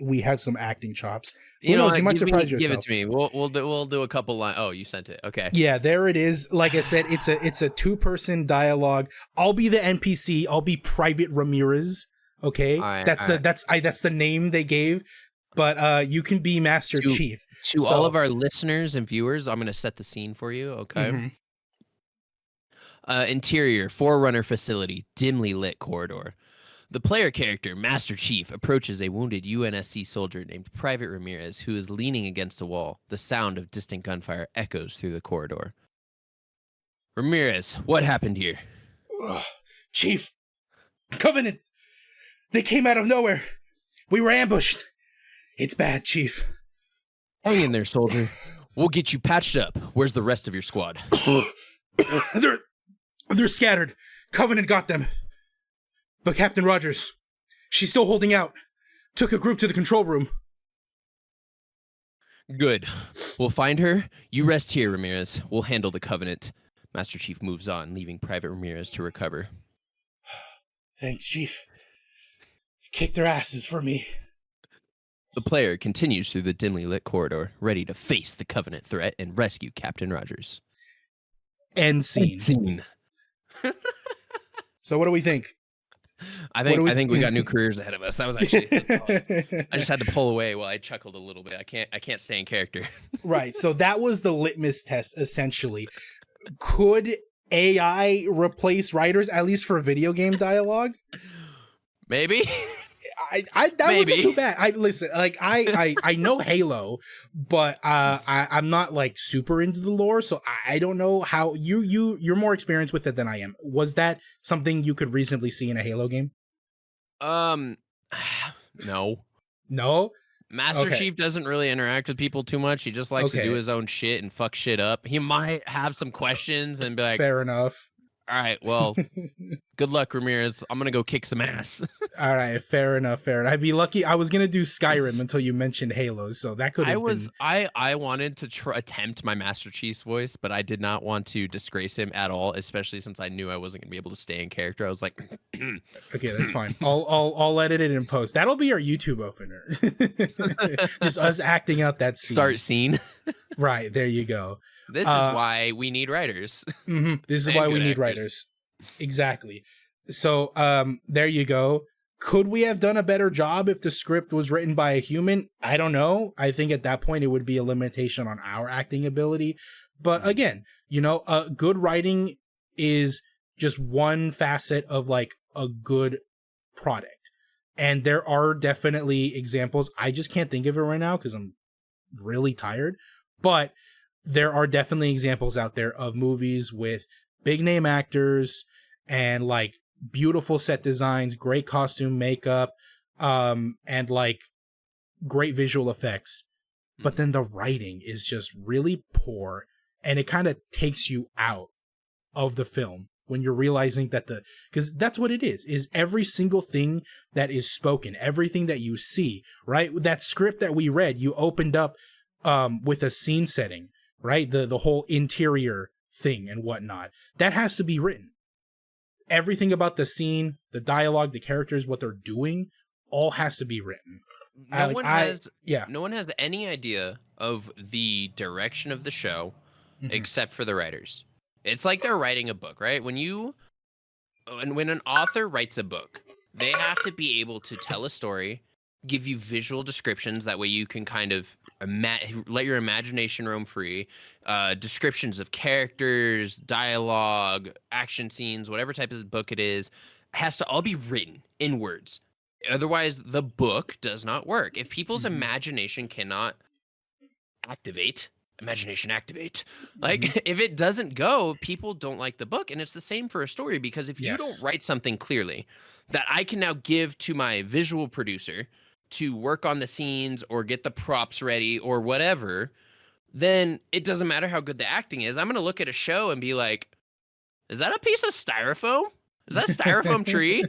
we have some acting chops. Who knows? You might surprise yourself. Give it to me. We'll do a couple lines. Oh, you sent it. Okay. Yeah, there it is. Like I said, it's a 2-person dialogue. I'll be the NPC. I'll be Private Ramirez. Okay, that's the name they gave. But you can be Master Chief. To all of our listeners and viewers, I'm going to set the scene for you. Okay. Interior, Forerunner facility, dimly lit corridor. The player character, Master Chief, approaches a wounded UNSC soldier named Private Ramirez, who is leaning against a wall. The sound of distant gunfire echoes through the corridor. Ramirez, what happened here? Chief, Covenant! They came out of nowhere. We were ambushed. It's bad, Chief. Hang in there, soldier. We'll get you patched up. Where's the rest of your squad? They're scattered. Covenant got them. But Captain Rogers, she's still holding out. Took a group to the control room. Good. We'll find her. You rest here, Ramirez. We'll handle the Covenant. Master Chief moves on, leaving Private Ramirez to recover. Thanks, Chief. Kick their asses for me. The player continues through the dimly lit corridor, ready to face the Covenant threat and rescue Captain Rogers. End scene. So what do we think? I think we got new careers ahead of us. That was actually I just had to pull away while I chuckled a little bit. I can't stay in character. Right. So that was the litmus test, essentially. Could AI replace writers, at least for video game dialogue? Maybe. That wasn't too bad. I know Halo, but I'm not like super into the lore, so I don't know how you're more experienced with it than I am. Was that something you could reasonably see in a Halo game? No. Master Chief doesn't really interact with people too much. He just likes to do his own shit and fuck shit up. He might have some questions and be like, fair enough. All right, well, good luck, Ramirez. I'm gonna go kick some ass. All right, fair enough, fair enough. I'd be lucky. I was gonna do Skyrim until you mentioned Halo, so that could have been. I wanted to attempt my Master Chief's voice, but I did not want to disgrace him at all, especially since I knew I wasn't gonna be able to stay in character. I was like, Okay, that's fine. I'll edit it in post. That'll be our YouTube opener. Just us acting out that scene. start scene. Right, there you go. This is why we need writers. This is And why we good need actors. writers. Exactly. So there you go. Could we have done a better job if the script was written by a human? I don't know. I think at that point it would be a limitation on our acting ability. But again, good writing is just one facet of like a good product. And there are definitely examples. I just can't think of it right now because I'm really tired. But there are definitely examples out there of movies with big name actors and like beautiful set designs, great costume makeup, and like great visual effects. But then the writing is just really poor, and it kind of takes you out of the film when you're realizing that because that's what it is every single thing that is spoken, everything that you see, right? That script that we read, you opened up with a scene setting, right? The whole interior thing and whatnot. That has to be written. Everything about the scene, the dialogue, the characters, what they're doing, all has to be written. No one has any idea of the direction of the show except for the writers. It's like they're writing a book, right? When an author writes a book, they have to be able to tell a story, give you visual descriptions. That way you can kind of let your imagination roam free. Descriptions of characters, dialogue, action scenes, whatever type of book it is, has to all be written in words. Otherwise, the book does not work. If people's imagination cannot imagination activate. Like, if it doesn't go, people don't like the book. And it's the same for a story, because if you don't write something clearly that I can now give to my visual producer to work on the scenes or get the props ready or whatever, then it doesn't matter how good the acting is. I'm going to look at a show and be like, is that a piece of styrofoam? Is that a styrofoam tree?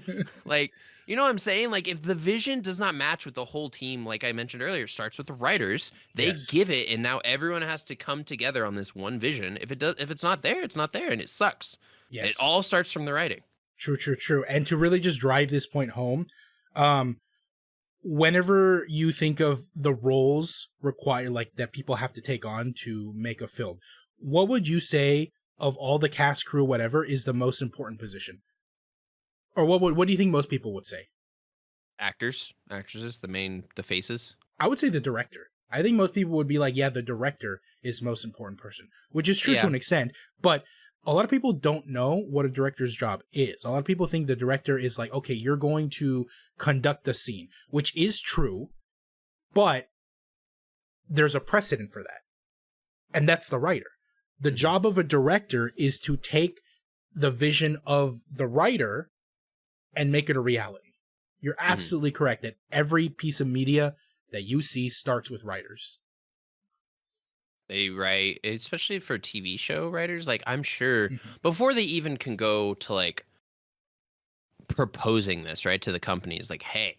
Like, you know what I'm saying? Like, if the vision does not match with the whole team, like I mentioned earlier, starts with the writers. They give it, and now everyone has to come together on this one vision. If it's not there, it's not there, and it sucks. It all starts from the writing. True. And to really just drive this point home, whenever you think of the roles required, like that people have to take on to make a film, what would you say of all the cast, crew, whatever, is the most important position? Or what do you think most people would say? Actors, actresses, the faces. I would say the director. I think most people would be like, yeah, the director is the most important person, which is true to an extent. But a lot of people don't know what a director's job is. A lot of people think the director is like, okay, you're going to conduct the scene, which is true, but there's a precedent for that. And that's the writer. The job of a director is to take the vision of the writer and make it a reality. You're absolutely correct that every piece of media that you see starts with writers. They write, especially for TV show writers, like, I'm sure before they even can go to like proposing this, right, to the companies, like, hey,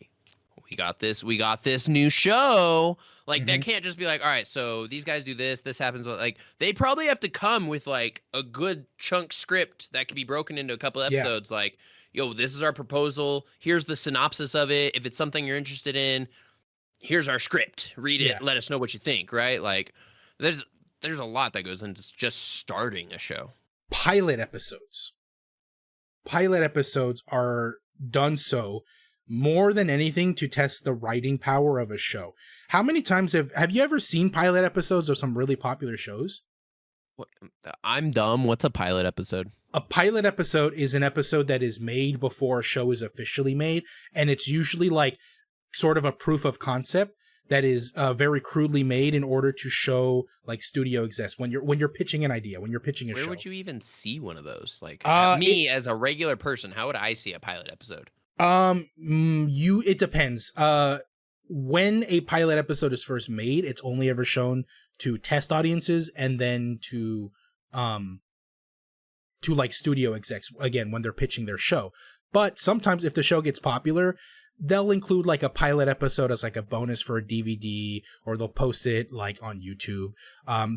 we got this new show. Like, they can't just be like, all right, so these guys do this happens. Like, they probably have to come with like a good chunk script that can be broken into a couple episodes. Like, yo, this is our proposal. Here's the synopsis of it. If it's something you're interested in, here's our script. Read it. Let us know what you think, right? Like, there's a lot that goes into just starting a show. Pilot episodes are done so more than anything to test the writing power of a show. How many times have you ever seen pilot episodes of some really popular shows? What? I'm dumb. What's a pilot episode? A pilot episode is an episode that is made before a show is officially made, and it's usually like sort of a proof of concept that is very crudely made in order to show like studio execs when you're pitching an idea, when you're pitching a show. Where would you even see one of those? Like, as a regular person, how would I see a pilot episode? It depends. When a pilot episode is first made, it's only ever shown to test audiences and then to to like studio execs again when they're pitching their show. But sometimes if the show gets popular, they'll include like a pilot episode as like a bonus for a DVD, or they'll post it like on YouTube.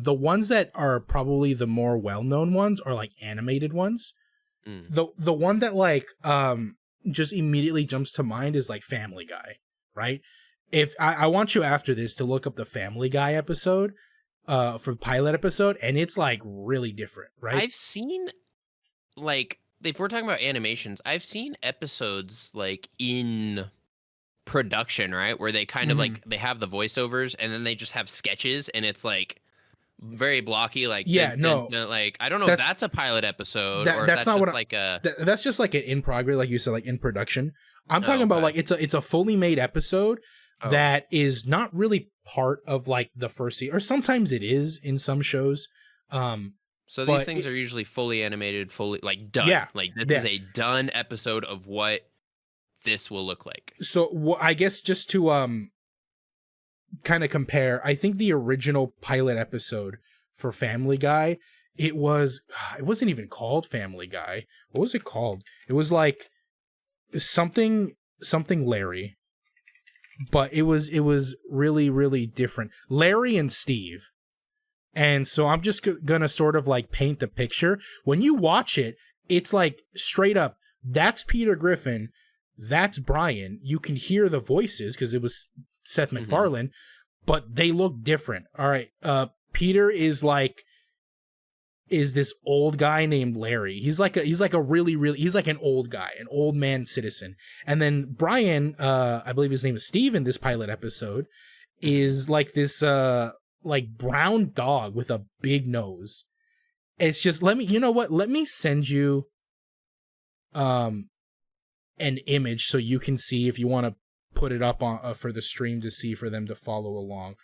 The ones that are probably the more well-known ones are like animated ones. The one that like just immediately jumps to mind is like Family Guy, right? If I want you after this to look up the Family Guy episode for the pilot episode, and it's like really different, right? I've seen, like, if we're talking about animations, I've seen episodes like in production, right, where they kind of like they have the voiceovers and then they just have sketches, and it's like very blocky, like like I don't know if that's a pilot episode or if that's not just like a that's just like an in progress, like you said, like in production. I'm talking about like it's a fully made episode that is not really part of like the first season, or sometimes it is in some shows. So these things are usually fully animated, fully like done. Yeah, like this is a done episode of what this will look like. So I guess just to kind of compare, I think the original pilot episode for Family Guy, it wasn't even called Family Guy. What was it called? It was like something Larry, but it was really, really different. Larry and Steve. And so I'm just gonna sort of like paint the picture. When you watch it, it's like straight up, that's Peter Griffin, that's Brian. You can hear the voices because it was Seth MacFarlane, but they look different. All right. Peter is this old guy named Larry. He's like an old guy, an old man citizen. And then Brian, I believe his name is Steve in this pilot episode, is like this like brown dog with a big nose. It's just, let me send you an image so you can see, if you want to put it up on for the stream to see, for them to follow along.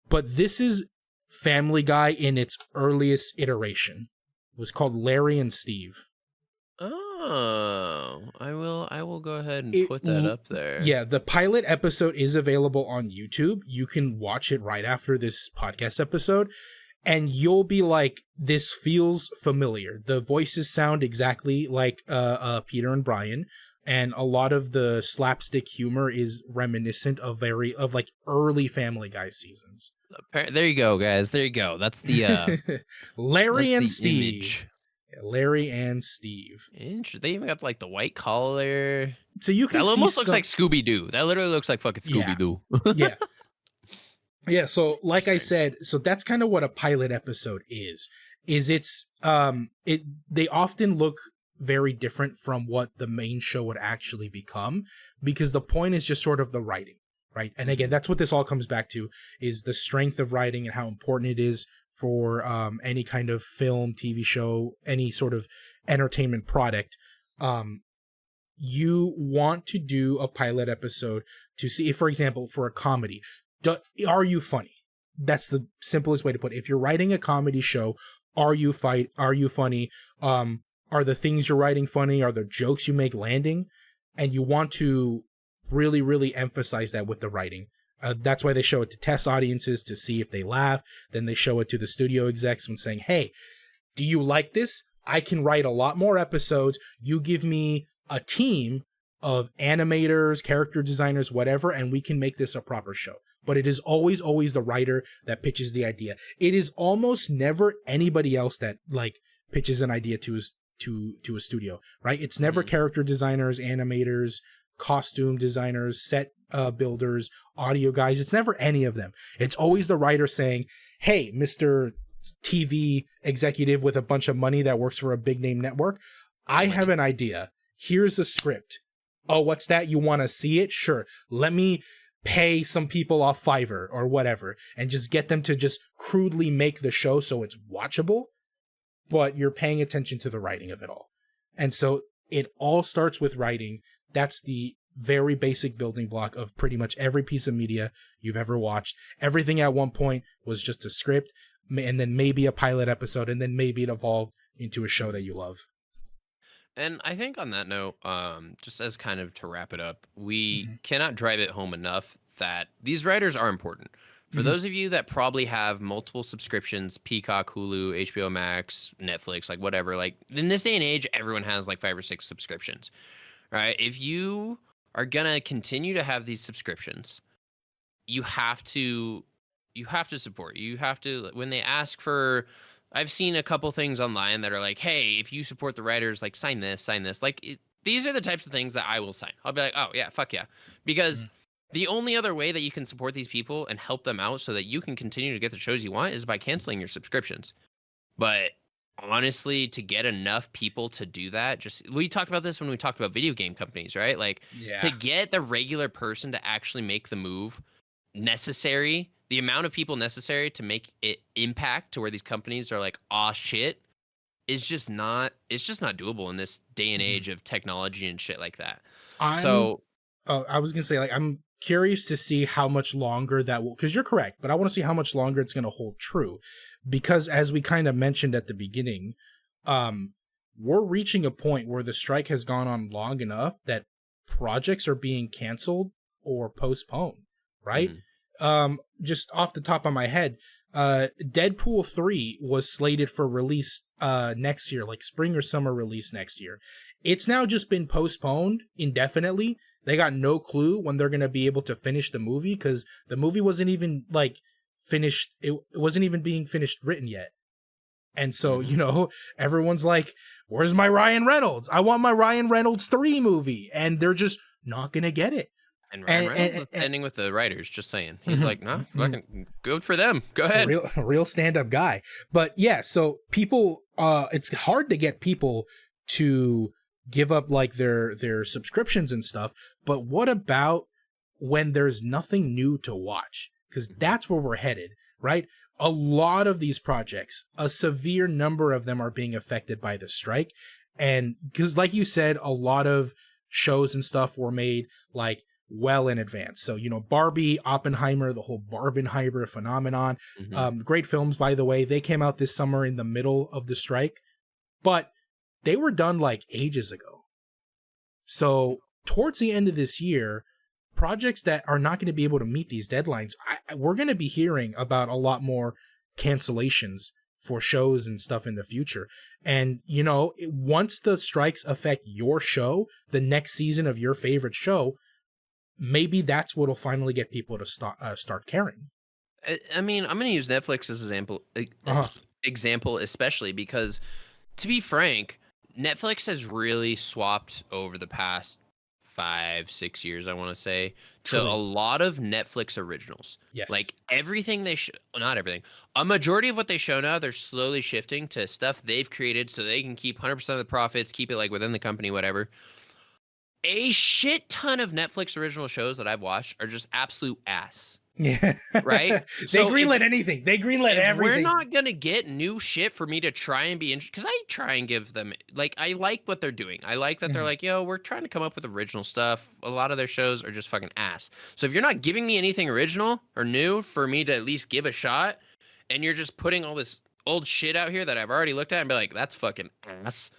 But this is Family Guy in its earliest iteration. It was called Larry and Steve. Oh, I will go ahead and put that up there. Yeah, the pilot episode is available on YouTube. You can watch it right after this podcast episode, and you'll be like, this feels familiar. The voices sound exactly like Peter and Brian, and a lot of the slapstick humor is reminiscent of like early Family Guy seasons. There you go, guys. There you go. That's the Larry and Steve. Image. Larry and Steve. They even got like the white collar. So you can that see almost looks like Scooby-Doo. That literally looks like fucking Scooby-Doo. Yeah. Yeah, so like I said, so that's kind of what a pilot episode is. They often look very different from what the main show would actually become, because the point is just sort of the writing, right? And again, that's what this all comes back to, is the strength of writing and how important it is for any kind of film, TV show, any sort of entertainment product. You want to do a pilot episode to see if, for example, for a comedy, are you funny? That's the simplest way to put it. If you're writing a comedy show, are you funny? Are the things you're writing funny? Are the jokes you make landing? And you want to really, really emphasize that with the writing. That's why they show it to test audiences to see if they laugh. Then they show it to the studio execs and saying, hey, do you like this? I can write a lot more episodes. You give me a team of animators, character designers, whatever, and we can make this a proper show. But it is always, always the writer that pitches the idea. It is almost never anybody else that like pitches an idea to a studio, right? It's never character designers, animators, costume designers, set builders, audio guys. It's never any of them. It's always the writer saying, hey, Mr. TV executive with a bunch of money that works for a big name network, I have an idea. Here's a script. Oh, what's that? You want to see it? Sure. Let me pay some people off Fiverr or whatever and just get them to just crudely make the show so it's watchable, but you're paying attention to the writing of it all. And so it all starts with writing. That's the very basic building block of pretty much every piece of media you've ever watched. Everything at one point was just a script, and then maybe a pilot episode, and then maybe it evolved into a show that you love. And I think on that note, just as kind of to wrap it up, we cannot drive it home enough that these writers are important. For those of you that probably have multiple subscriptions, Peacock, Hulu, HBO Max, Netflix, like whatever, like in this day and age, everyone has like 5 or 6 subscriptions, right? If you are gonna continue to have these subscriptions, you have to support. You have to, when they ask for, I've seen a couple things online that are like, hey, if you support the writers, like sign this. Like these are the types of things that I will sign. I'll be like, oh yeah, fuck yeah, because the only other way that you can support these people and help them out so that you can continue to get the shows you want is by canceling your subscriptions. But honestly, to get enough people to do that, just, we talked about this when we talked about video game companies, right? Like to get the regular person to actually make the move necessary, the amount of people necessary to make it impact to where these companies are like, "Aw, shit," is just not, it's just not doable in this day and age of technology and shit like that. So I was gonna say, like, I'm curious to see how much longer that will, because you're correct, but I want to see how much longer it's gonna hold true, because as we kind of mentioned at the beginning, we're reaching a point where the strike has gone on long enough that projects are being canceled or postponed, right? Just off the top of my head, Deadpool 3 was slated for release next year, like spring or summer release next year. It's now just been postponed indefinitely. They got no clue when they're going to be able to finish the movie, because the movie wasn't even like finished. It wasn't even being finished written yet. And so, you know, everyone's like, where's my Ryan Reynolds? I want my Ryan Reynolds 3 movie. And they're just not going to get it. And Ryan Reynolds is ending with the writers, just saying. He's like, nah, fucking good for them. Go ahead. Real stand-up guy. But yeah, so people, it's hard to get people to give up like their subscriptions and stuff. But what about when there's nothing new to watch? Because that's where we're headed, right? A lot of these projects, a severe number of them are being affected by the strike. And because like you said, a lot of shows and stuff were made like well in advance. So, you know, Barbie, Oppenheimer, the whole Barbenheimer phenomenon, great films, by the way. They came out this summer in the middle of the strike, but they were done like ages ago. So towards the end of this year, projects that are not going to be able to meet these deadlines, we're going to be hearing about a lot more cancellations for shows and stuff in the future. And, you know, once the strikes affect your show, the next season of your favorite show, maybe that's what'll finally get people to start caring. I mean, I'm going to use Netflix as an example, especially because, to be frank, Netflix has really swapped over the past 5-6 years, I want to say, to a lot of Netflix originals. Yes. Like everything they not everything, a majority of what they show now, they're slowly shifting to stuff they've created so they can keep 100% of the profits, keep it like within the company, whatever. A shit ton of Netflix original shows that I've watched are just absolute ass. Yeah. Right? They greenlit anything. They greenlit everything. We're not going to get new shit for me to try and be interested, because I try and give them, like, I like what they're doing. I like that they're like, yo, we're trying to come up with original stuff. A lot of their shows are just fucking ass. So if you're not giving me anything original or new for me to at least give a shot, and you're just putting all this old shit out here that I've already looked at and be like, that's fucking ass,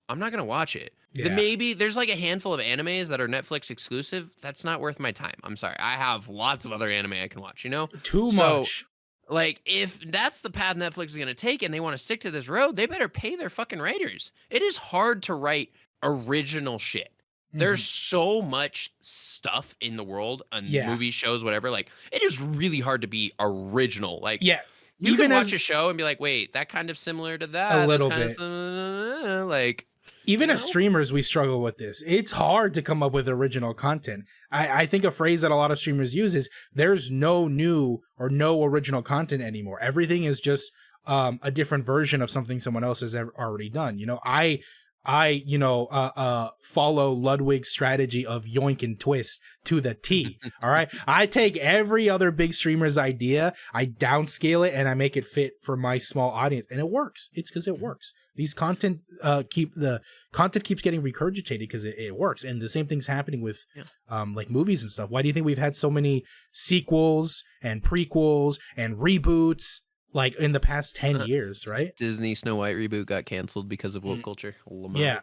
I'm not going to watch it. Yeah. Maybe there's like a handful of animes that are Netflix exclusive. That's not worth my time. I'm sorry. I have lots of other anime I can watch, you know? Too much. Like, if that's the path Netflix is going to take and they want to stick to this road, they better pay their fucking writers. It is hard to write original shit. There's so much stuff in the world, and movies, shows, whatever. Like, it is really hard to be original. Like, you can watch a show and be like, wait, that kind of similar to that. A little bit. Like... Even as streamers, we struggle with this. It's hard to come up with original content. I think a phrase that a lot of streamers use is, there's no new or no original content anymore. Everything is just a different version of something someone else has already done. You know, I follow Ludwig's strategy of yoink and twist to the T. All right. I take every other big streamer's idea, I downscale it, and I make it fit for my small audience. And it works. It's because it works. These content keeps getting regurgitated because it works. And the same thing's happening with like movies and stuff. Why do you think we've had so many sequels and prequels and reboots like in the past 10 years, right? Disney Snow White reboot got canceled because of woke culture. Yeah.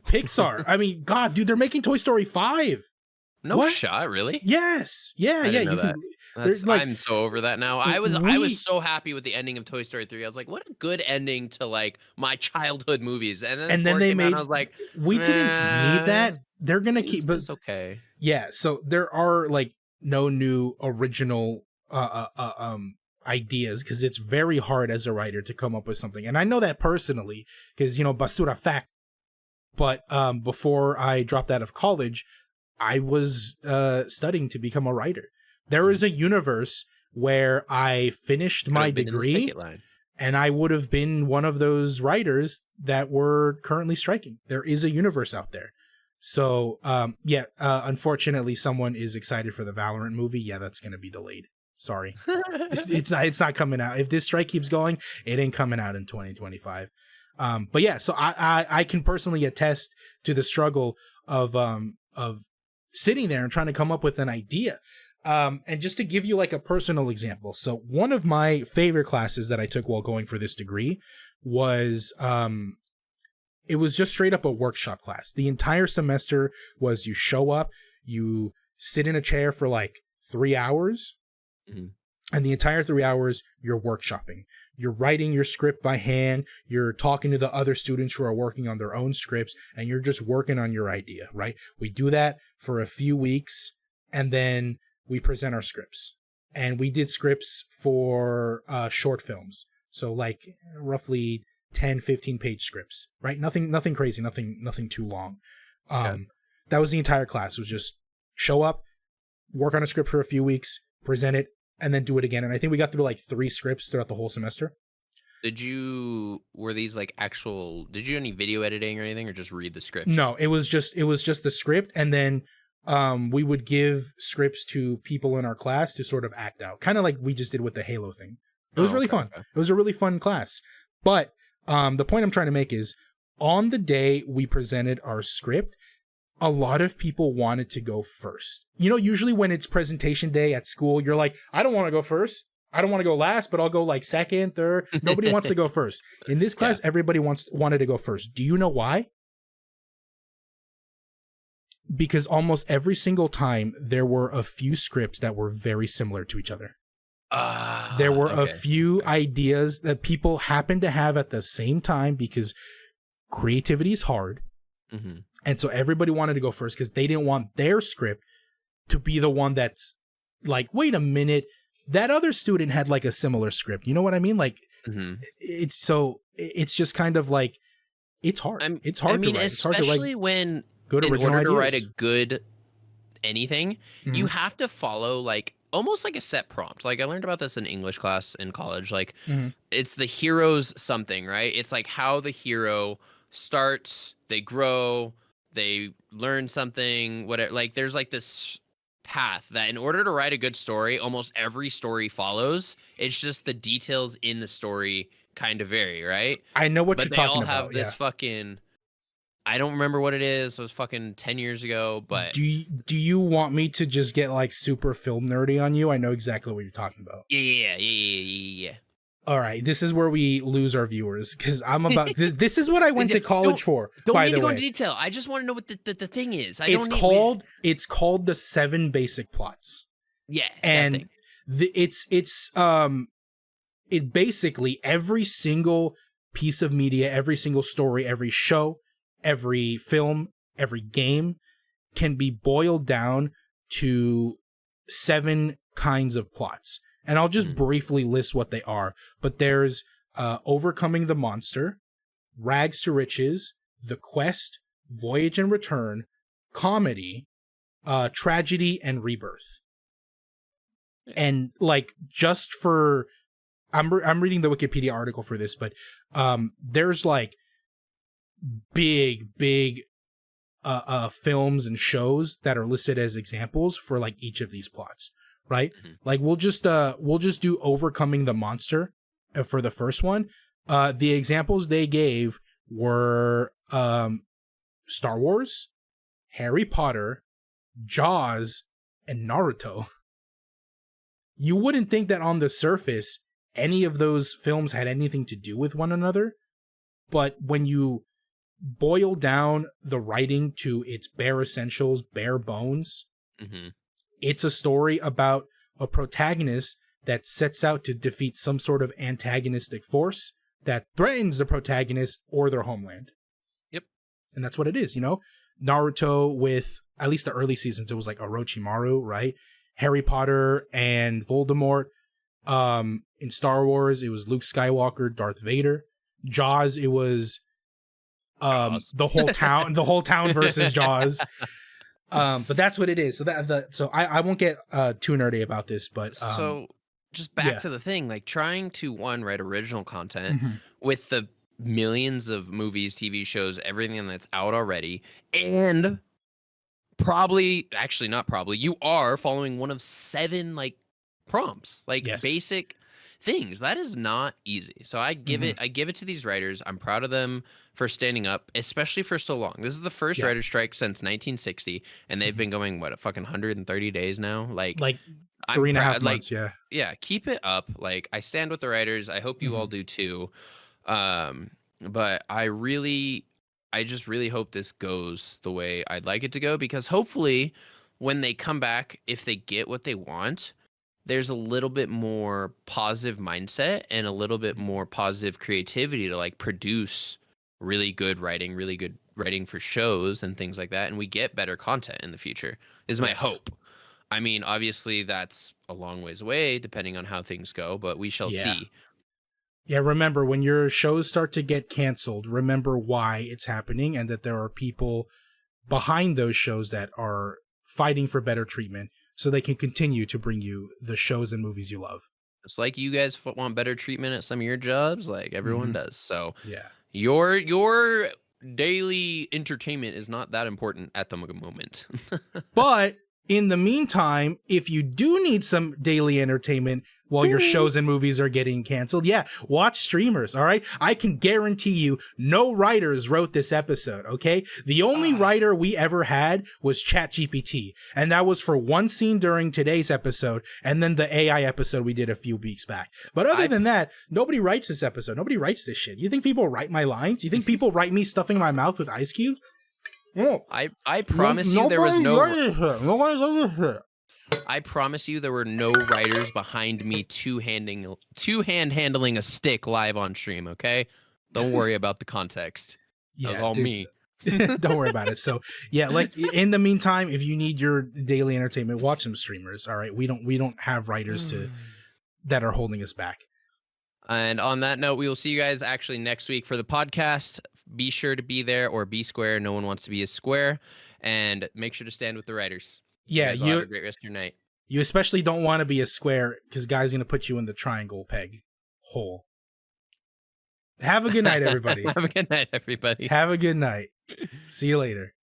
Pixar. I mean, God, dude, they're making Toy Story 5. No What? shot, really? Yes. Yeah, I yeah. didn't know You can. that. There's like I'm so over that now. I was we so happy with the ending of Toy Story 3. I was like, what a good ending to like my childhood movies. And then and then 4 they came out and I made. was like, We didn't need nah, that. They're gonna it's, keep, but it's okay. yeah. So there are like no new original ideas because it's very hard as a writer to come up with something, and I know that personally because basura fact. But before I dropped out of college, I was studying to become a writer. There is a universe where I finished Could my have been in this degree picket line. and I would have been one of those writers that were currently striking. There is a universe out there. So, unfortunately, someone is excited for the Valorant movie. Yeah, that's going to be delayed. Sorry. It's not coming out. If this strike keeps going, it ain't coming out in 2025. But yeah, so I can personally attest to the struggle of sitting there and trying to come up with an idea. And just to give you like a personal example, so one of my favorite classes that I took while going for this degree was it was just straight up a workshop class. The entire semester was you show up, you sit in a chair for like 3 hours, and the entire 3 hours you're workshopping. You're writing your script by hand, you're talking to the other students who are working on their own scripts, and you're just working on your idea, right? We do that for a few weeks, and then we present our scripts. And we did scripts for short films. So like roughly 10, 15-page scripts, right? Nothing crazy, nothing too long. That was the entire class. It was just show up, work on a script for a few weeks, present it, and then do it again. And I think we got through like 3 scripts throughout the whole semester. Were these like did you do any video editing or anything, or just read the script? No, it was just the script. And then we would give scripts to people in our class to sort of act out, kind of like we just did with the Halo thing. It was really fun. Okay. It was a really fun class. But the point I'm trying to make is on the day we presented our script, a lot of people wanted to go first. Usually when it's presentation day at school, you're like, I don't want to go first. I don't want to go last, but I'll go like second, third. Nobody wants to go first. In this class, everybody wanted to go first. Do you know why? Because almost every single time there were a few scripts that were very similar to each other. There were a few ideas that people happened to have at the same time because creativity is hard. Mm-hmm. And so everybody wanted to go first because they didn't want their script to be the one that's like, wait a minute, that other student had like a similar script. You know what I mean? Like, it's just kind of like, it's hard. It's hard to write. It's hard to especially when good in original order to ideas. write a good anything, you have to follow like almost like a set prompt. Like I learned about this in English class in college. Like it's the hero's something, right? It's like how the hero starts, they grow, they learn something, whatever. Like there's like this path that in order to write a good story, almost every story follows. It's just the details in the story kind of vary, right? I know what you're talking about. But they all have this fucking, I don't remember what it is. It was fucking 10 years ago, but do you want me to just get like super film nerdy on you? I know exactly what you're talking about. Yeah. All right, this is where we lose our viewers because I'm about this is what I went to college for. Don't by need the to go way. into detail. I just want to know what the thing is. It's called the 7 basic plots. Yeah, and it basically every single piece of media, every single story, every show, every film, every game can be boiled down to 7 kinds of plots. And I'll just briefly list what they are. But there's Overcoming the Monster, Rags to Riches, The Quest, Voyage and Return, Comedy, Tragedy, and Rebirth. And like just for I'm reading the Wikipedia article for this, but there's like big films and shows that are listed as examples for like each of these plots, right? Like we'll just do Overcoming the Monster for the first one. The examples they gave were Star Wars, Harry Potter, Jaws, and Naruto. You wouldn't think that on the surface any of those films had anything to do with one another, but when you boil down the writing to its bare essentials, bare bones, Mm-hmm. It's a story about a protagonist that sets out to defeat some sort of antagonistic force that threatens the protagonist or their homeland. Yep. And that's what it is, you know? Naruto with, at least the early seasons, it was like Orochimaru, right? Harry Potter and Voldemort. In Star Wars, it was Luke Skywalker, Darth Vader. Jaws, it was Jaws. the whole town versus Jaws. But that's what it is. So I won't get too nerdy about this, but So just back yeah. to the thing, like trying to write original content Mhm. with the millions of movies, TV shows, everything that's out already, and not probably, you are following one of 7 like prompts, like Yes. basic things. That is not easy. So I give Mhm. it to these writers. I'm proud of them for standing up, especially for so long. This is the first Yeah. writer strike since 1960, and they've Mhm. been going what, a fucking 130 days now. Like Like I'm 3.5 proud. Like, months, yeah. yeah, keep it up. Like I stand with the writers. I hope you all do too. But I just really hope this goes the way I'd like it to go, because hopefully when they come back, if they get what they want, there's a little bit more positive mindset and a little bit more positive creativity to like produce really good writing for shows and things like that, and we get better content in the future is my Yes. hope. I mean, obviously that's a long ways away depending on how things go, but we shall Yeah. see. Yeah, remember, when your shows start to get canceled, remember why it's happening and that there are people behind those shows that are fighting for better treatment so they can continue to bring you the shows and movies you love. It's like you guys want better treatment at some of your jobs, like everyone Mhm. does. So Yeah. your daily entertainment is not that important at the moment. But in the meantime, if you do need some daily entertainment while your shows and movies are getting canceled, yeah, watch streamers, all right? I can guarantee you no writers wrote this episode, okay? The only writer we ever had was ChatGPT, and that was for one scene during today's episode, and then the AI episode we did a few weeks back. But other than that, nobody writes this episode. Nobody writes this shit. You think people write my lines? You think people write me stuffing my mouth with ice cubes? No. I promise you there was no. I promise you there were no writers behind me two-hand handling a stick live on stream, okay? Don't worry about the context. That was all dude. me. Don't worry about it. So yeah, like in the meantime, if you need your daily entertainment, watch some streamers. All right. We don't have writers that are holding us back. And on that note, we will see you guys actually next week for the podcast. Be sure to be there, or be square. No one wants to be a square. And make sure to stand with the writers. Yeah, you have a great rest of your night. You especially don't want to be a square, because guy's gonna put you in the triangle peg hole. Have a good night, everybody. Have a good night, everybody. Have a good night. See you later.